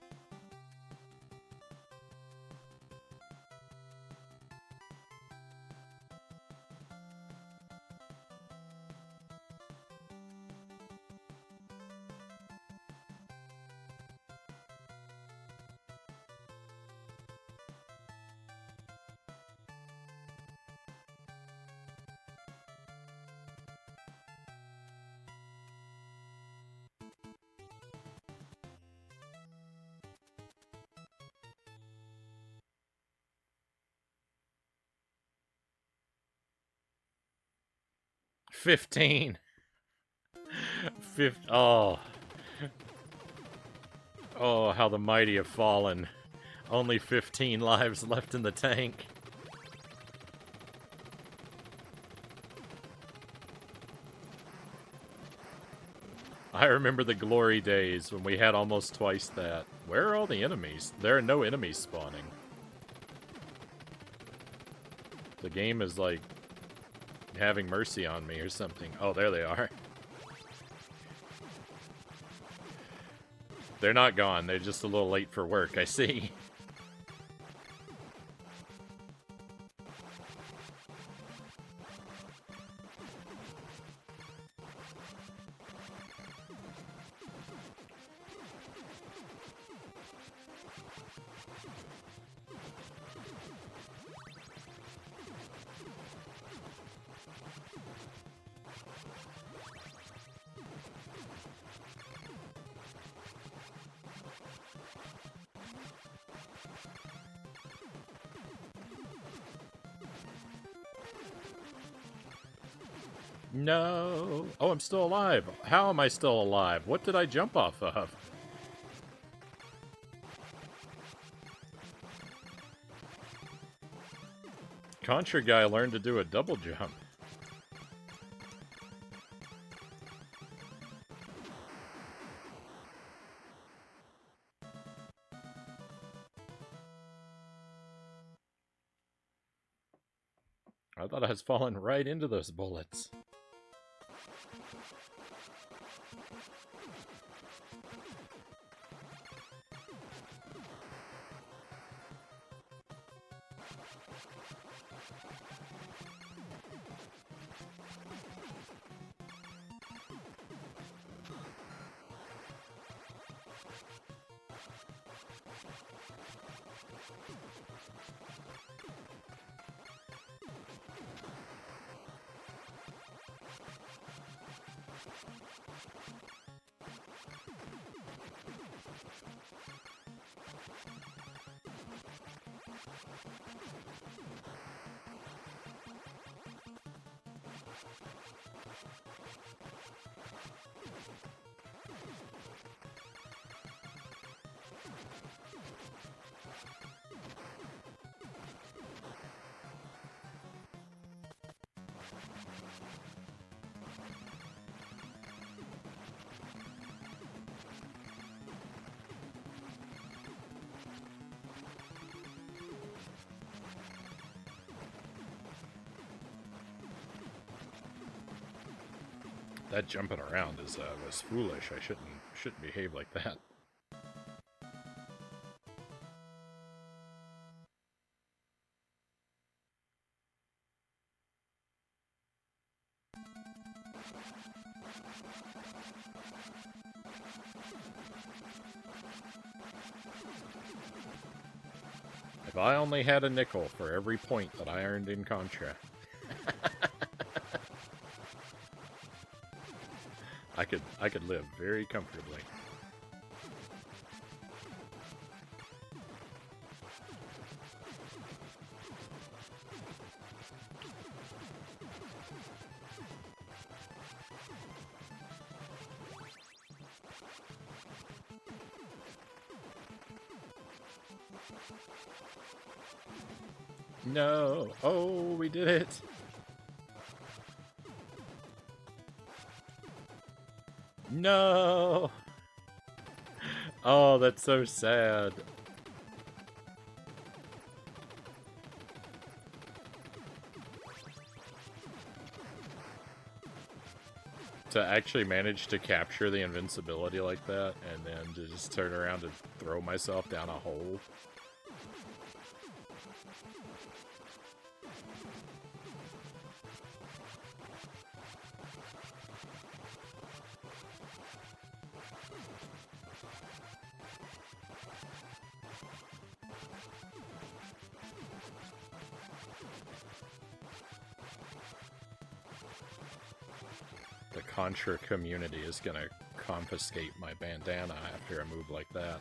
$15. Oh. Oh, how the mighty have fallen. Only 15 lives left in the tank. I remember the glory days when we had almost twice that. Where are all the enemies? There are no enemies spawning. The game is like having mercy on me or something. Oh, there they are. They're not gone. They're just a little late for work, I see. No. Oh, I'm still alive. How am I still alive? What did I jump off of? Contra guy learned to do a double jump. I thought I was falling right into those bullets. That jumping around is was foolish. I shouldn't behave like that. If I only had a nickel for every point that I earned in Contra. I could live very comfortably. No. Oh, we did it. No. Oh, that's so sad. To actually manage to capture the invincibility like that, and then to just turn around and throw myself down a hole. The Contra community is gonna confiscate my bandana after a move like that.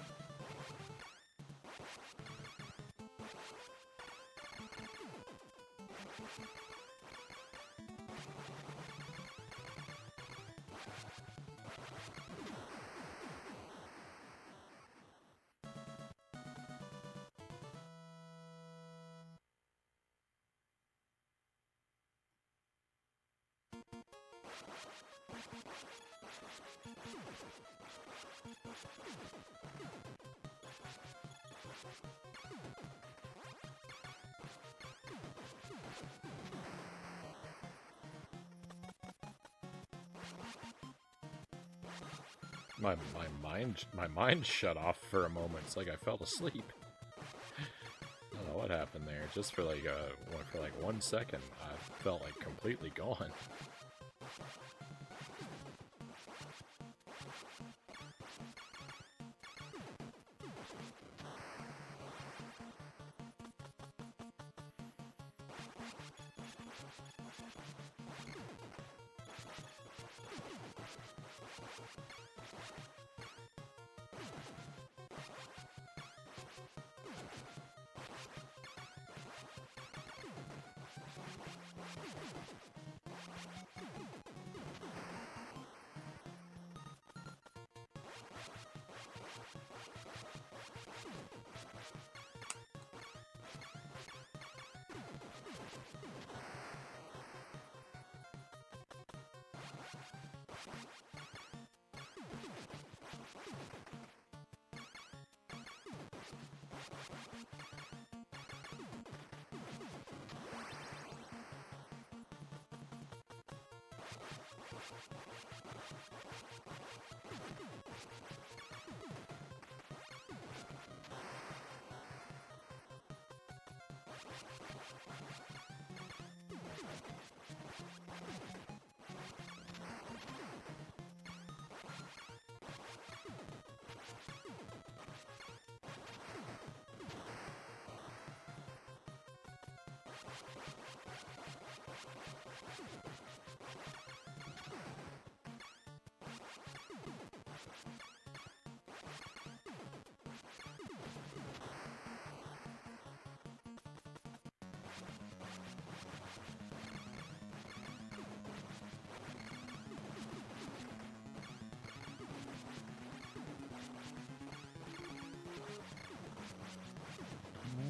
My mind shut off for a moment. It's like I fell asleep. I don't know what happened there. Just for like 1 second, I felt like completely gone.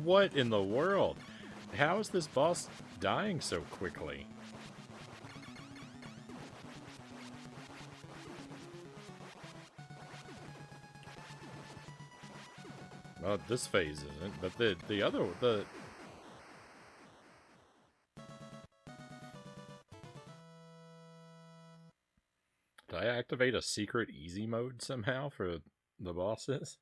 What in the world? How is this boss dying so quickly? Well, this phase isn't, but the other... Did I activate a secret easy mode somehow for the bosses?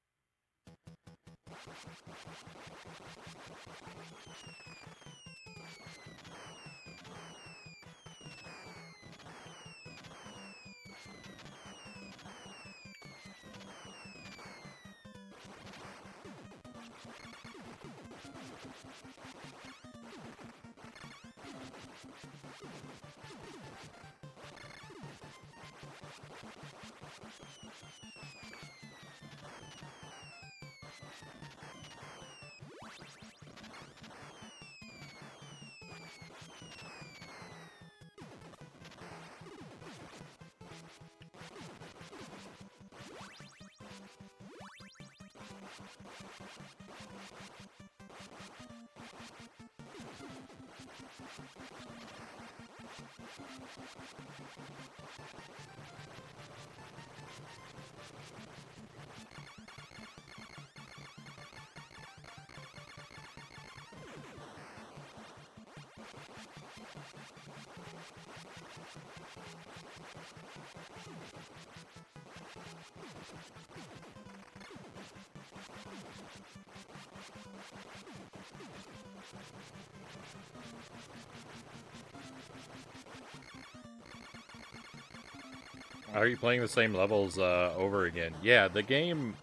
Are you playing the same levels over again? Yeah, the game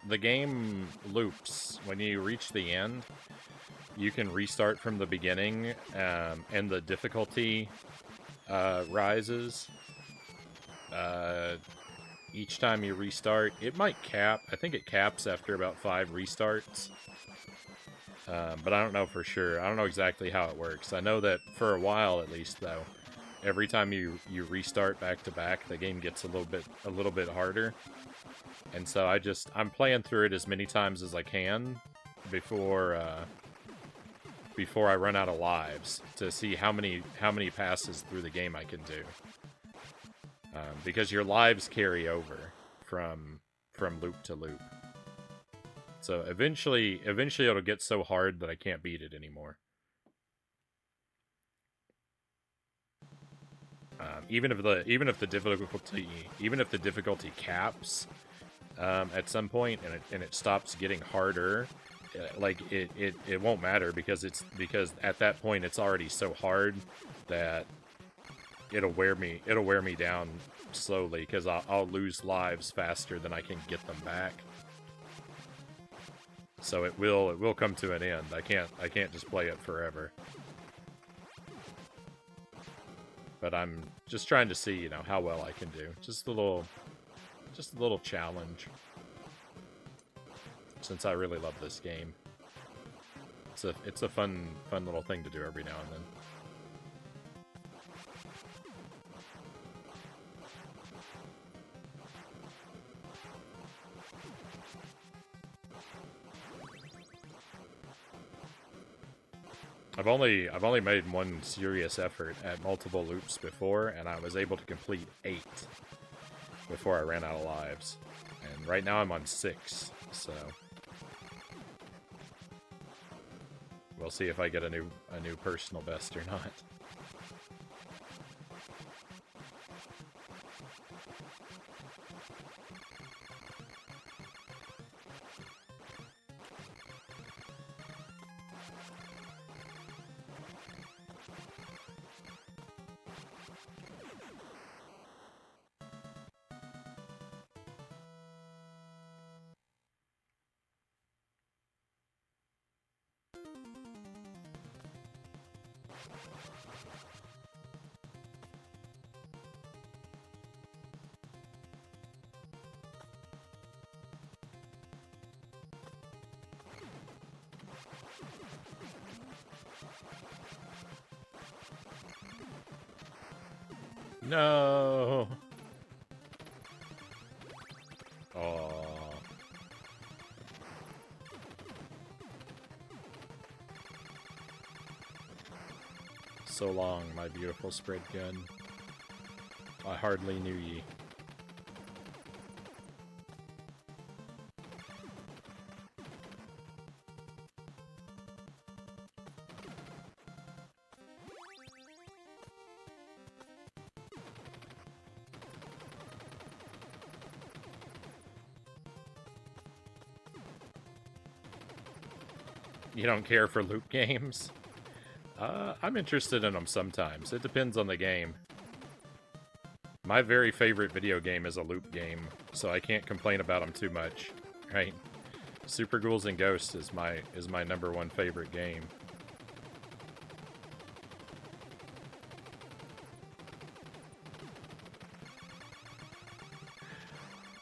loops. When you reach the end, you can restart from the beginning, and the difficulty rises. Each time you restart, it might cap. I think it caps after about 5 restarts. But I don't know for sure. I don't know exactly how it works. I know that for a while, at least, though, every time you restart back to back, the game gets a little bit harder. And so I'm playing through it as many times as I can before I run out of lives to see how many passes through the game I can do. Because your lives carry over from loop to loop. So eventually it'll get so hard that I can't beat it anymore. Even if the difficulty caps at some point and it stops getting harder, like it won't matter because at that point it's already so hard that it'll wear me down slowly because I'll lose lives faster than I can get them back. So it will come to an end. I can't just play it forever. But I'm just trying to see, you know, how well I can do. Just a little challenge. Since I really love this game. It's a fun little thing to do every now and then. I've only made one serious effort at multiple loops before, and I was able to complete 8 before I ran out of lives. And right now I'm on 6, so we'll see if I get a new personal best or not. No. Oh. So long, my beautiful spread gun. I hardly knew ye. You don't care for loop games? I'm interested in them sometimes. It depends on the game. My very favorite video game is a loop game, so I can't complain about them too much, right? Super Ghouls and Ghosts is my #1 favorite game.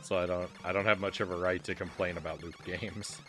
So I don't have much of a right to complain about loop games.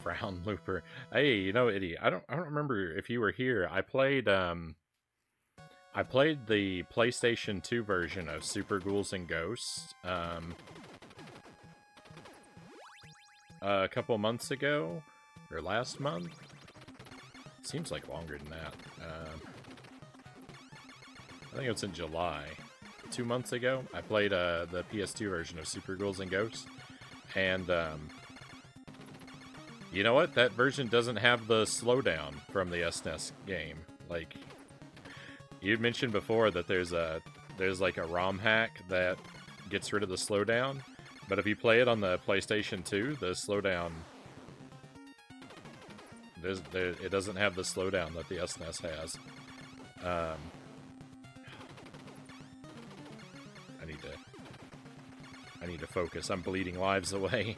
Frown Looper. Hey, you know, Itty, I don't remember if you were here. I played the PlayStation 2 version of Super Ghouls and Ghosts a couple months ago, or last month. Seems like longer than that. I think it was in July. 2 months ago, I played the PS2 version of Super Ghouls and Ghosts, and you know what? That version doesn't have the slowdown from the SNES game. Like, you'd mentioned before that there's like a ROM hack that gets rid of the slowdown, but if you play it on the PlayStation 2, the slowdown it doesn't have the slowdown that the SNES has. I need to focus. I'm bleeding lives away.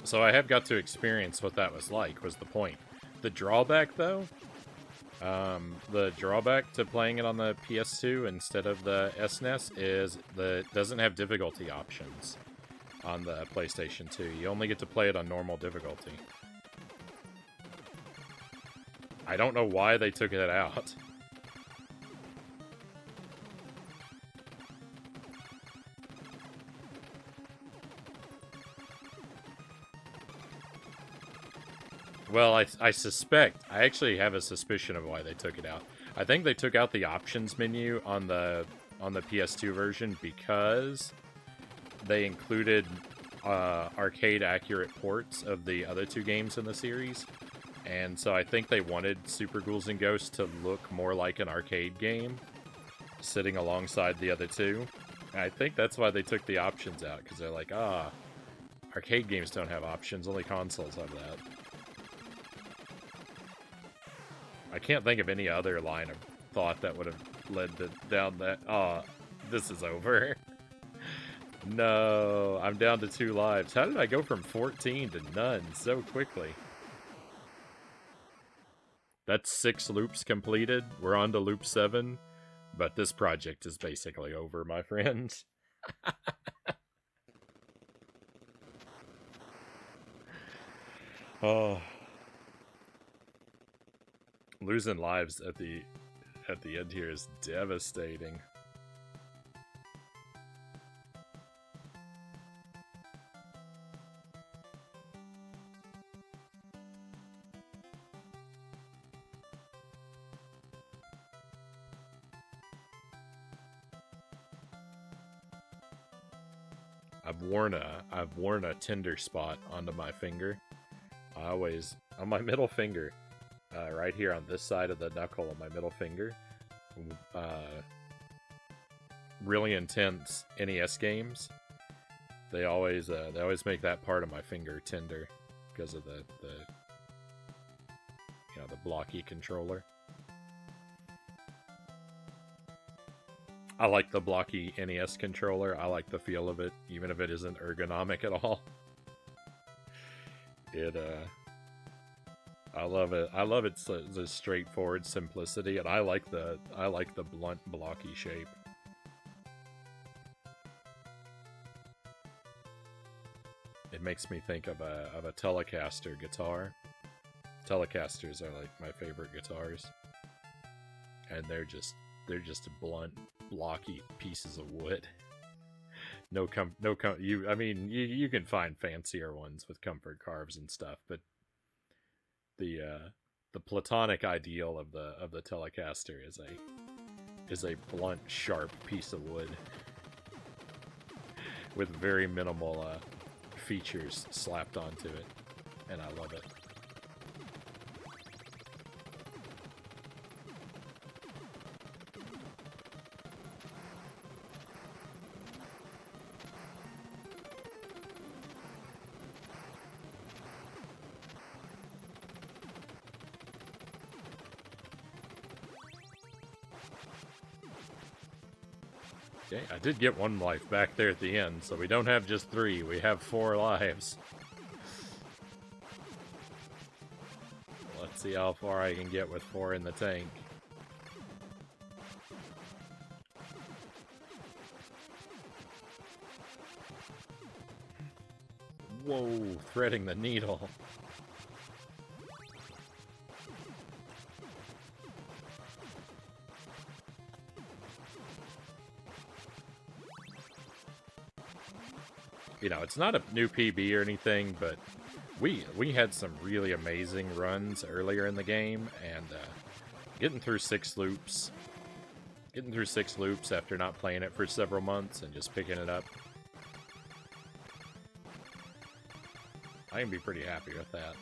So I have got to experience what that was like, was the point. The drawback, though, the drawback to playing it on the PS2 instead of the SNES is that it doesn't have difficulty options on the PlayStation 2. You only get to play it on normal difficulty. I don't know why they took it out. Well, I suspect, I actually have a suspicion of why they took it out. I think they took out the options menu on the PS2 version because they included arcade accurate ports of the other two games in the series. And so I think they wanted Super Ghouls and Ghosts to look more like an arcade game, sitting alongside the other two. And I think that's why they took the options out, because they're like, arcade games don't have options, only consoles have that. I can't think of any other line of thought that would have led down that. Oh, this is over. No, I'm down to 2 lives. How did I go from 14 to none so quickly? That's 6 loops completed. We're on to loop 7, but this project is basically over, my friends. Oh. Losing lives at the end here is devastating. I've worn a tender spot onto my finger. On my middle finger. Right here on this side of the knuckle of my middle finger. Really intense NES games. They always make that part of my finger tender because of the blocky controller. I like the blocky NES controller. I like the feel of it, even if it isn't ergonomic at all. I love it. I love its the straightforward simplicity, and I like the blunt, blocky shape. It makes me think of a Telecaster guitar. Telecasters are like my favorite guitars, and they're just blunt, blocky pieces of wood. You can find fancier ones with comfort carves and stuff, but the platonic ideal of the Telecaster is a blunt, sharp piece of wood with very minimal features slapped onto it, and I love it. Okay, I did get 1 life back there at the end, so we don't have just 3, we have 4 lives. Let's see how far I can get with 4 in the tank. Whoa, threading the needle. You know, it's not a new PB or anything, but we had some really amazing runs earlier in the game, and getting through 6 loops after not playing it for several months and just picking it up, I can be pretty happy with that.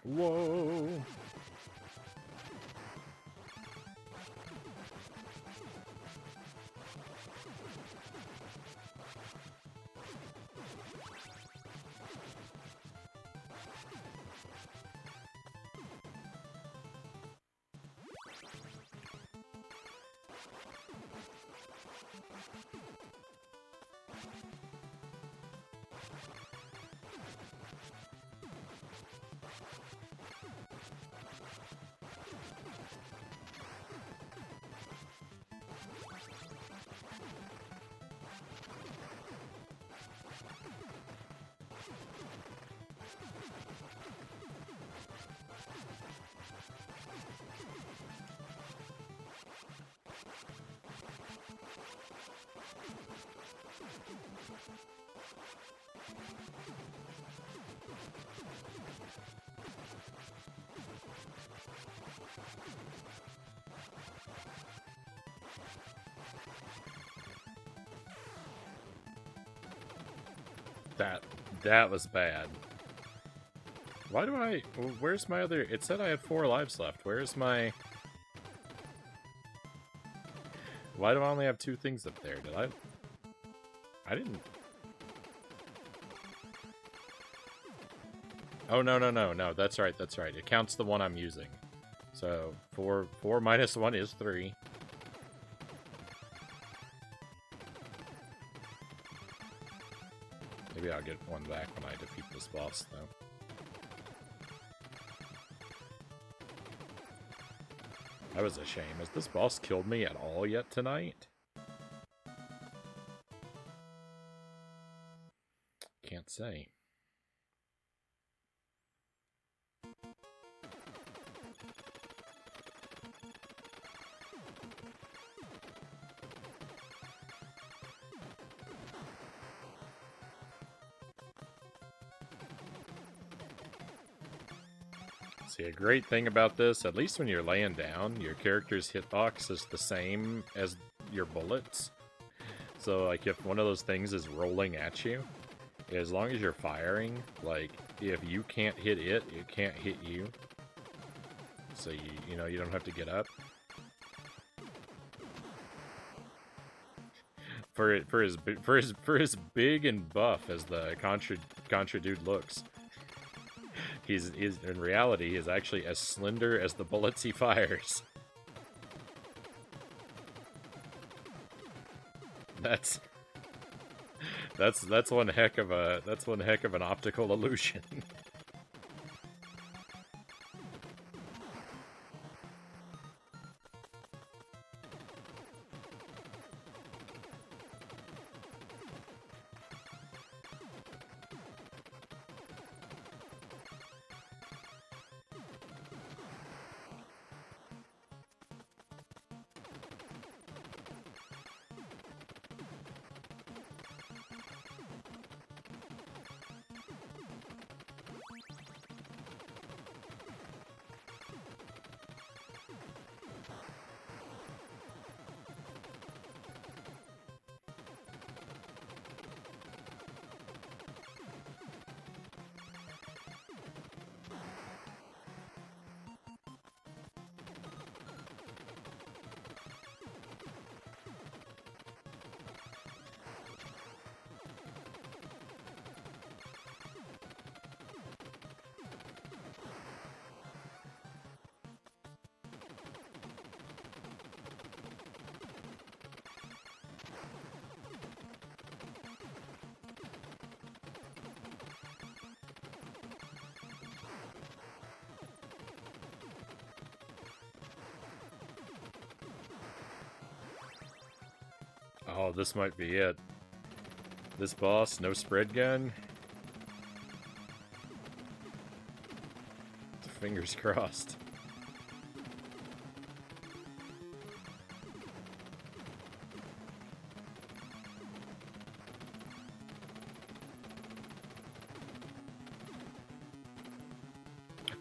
Whoa! That was bad. Why do I... Where's my other... It said I had 4 lives left. Where's my... Why do I only have 2 things up there? Did I didn't... Oh, no. That's right. It counts the one I'm using. So, 4 minus 1 is 3. Maybe I'll get 1 back when I defeat this boss, though. That was a shame. Has this boss killed me at all yet tonight? Can't say. See, a great thing about this, at least when you're laying down, your character's hitbox is the same as your bullets. So, like, if one of those things is rolling at you, as long as you're firing, like, if you can't hit it, it can't hit you. So, you know, you don't have to get up. For his big and buff as the Contra dude looks, he's in reality he is actually as slender as the bullets he fires. That's one heck of an optical illusion. Oh, this might be it. This boss, no spread gun. Fingers crossed.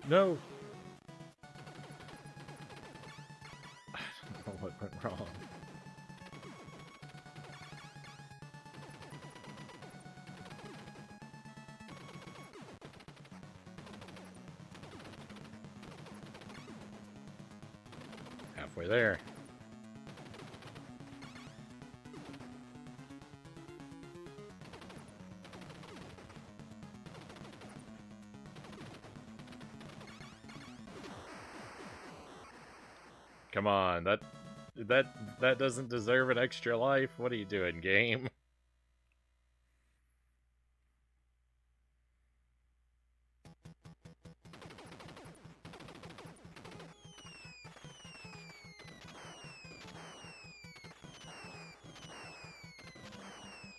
No! I don't know what went wrong. Halfway there. Come on, that doesn't deserve an extra life. What are you doing, game?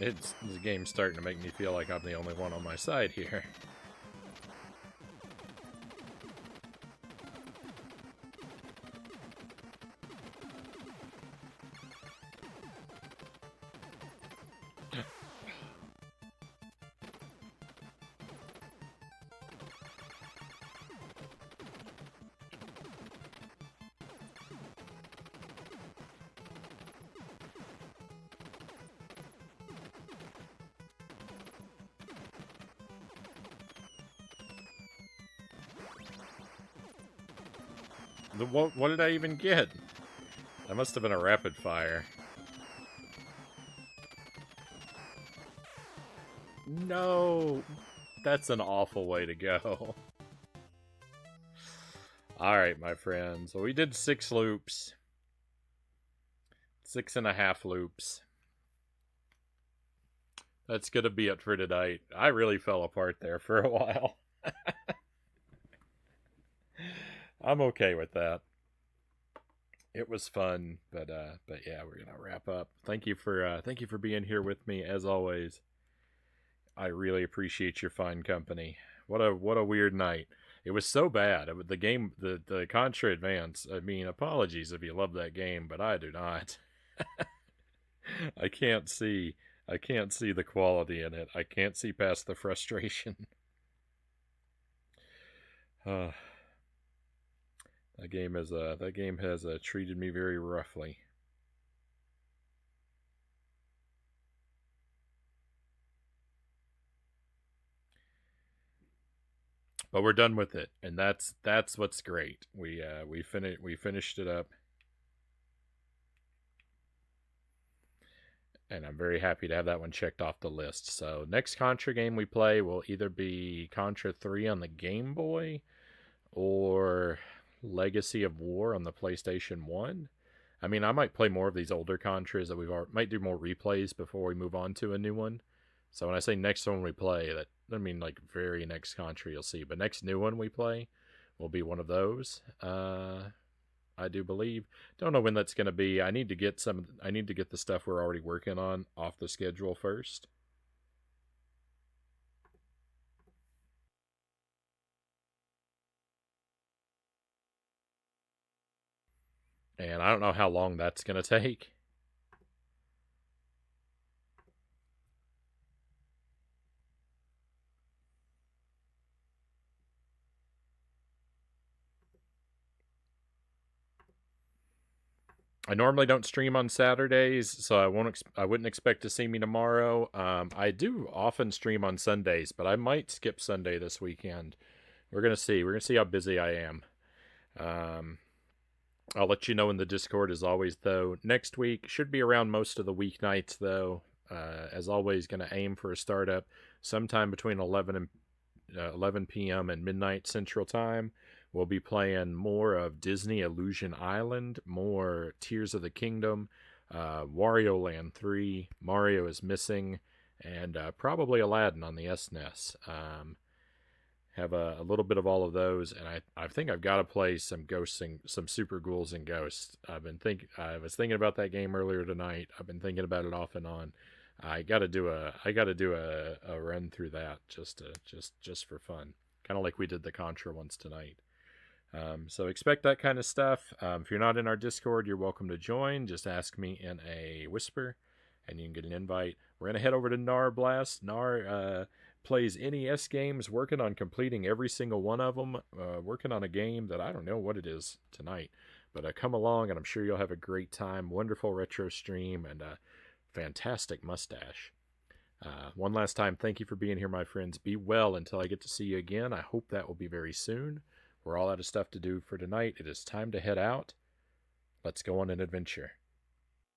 This game's starting to make me feel like I'm the only one on my side here. What did I even get? That must have been a rapid fire. No! That's an awful way to go. Alright, my friends. So we did 6 loops. 6.5 loops. That's gonna be it for tonight. I really fell apart there for a while. I'm okay with that. It was fun, but yeah, we're gonna wrap up. Thank you for being here with me as always. I really appreciate your fine company. What a weird night. It was so bad. The game, the Contra Advance. I mean, apologies if you love that game, but I do not. I can't see the quality in it. I can't see past the frustration. That game has treated me very roughly. But we're done with it, and that's what's great. We finished it up, and I'm very happy to have that one checked off the list. So next Contra game we play will either be Contra 3 on the Game Boy or Legacy of War on the PlayStation 1. I mean, I might play more of these older Contras that might do more replays before we move on to a new one. So when I say next one we play, that I mean like very next Contra you'll see, but next new one we play will be one of those. I do believe. Don't know when that's going to be. I need to get some. I need to get the stuff we're already working on off the schedule first. And I don't know how long that's going to take. I normally don't stream on Saturdays, so I wouldn't expect to see me tomorrow. I do often stream on Sundays, but I might skip Sunday this weekend. We're gonna see. We're gonna see how busy I am. Um, I'll let you know in the Discord as always. Though next week should be around most of the weeknights. Though, as always, gonna aim for a startup sometime between 11 p.m. and midnight Central Time. We'll be playing more of Disney Illusion Island, more Tears of the Kingdom, Wario Land 3, Mario is Missing, and probably Aladdin on the SNES. Have a little bit of all of those, and I think I've got to play some some Super Ghouls and Ghosts. I was thinking about that game earlier tonight. I've been thinking about it off and on. I got to do a run through that just for fun, kind of like we did the Contra ones tonight. So expect that kind of stuff. If you're not in our Discord, you're welcome to join. Just ask me in a whisper, and you can get an invite. We're gonna head over to Nar Blast. Nar plays NES games, working on completing every single one of them. Working on a game that I don't know what it is tonight, but come along, and I'm sure you'll have a great time. Wonderful retro stream and a fantastic mustache. One last time, thank you for being here, my friends. Be well until I get to see you again. I hope that will be very soon. We're all out of stuff to do for tonight. It is time to head out. Let's go on an adventure.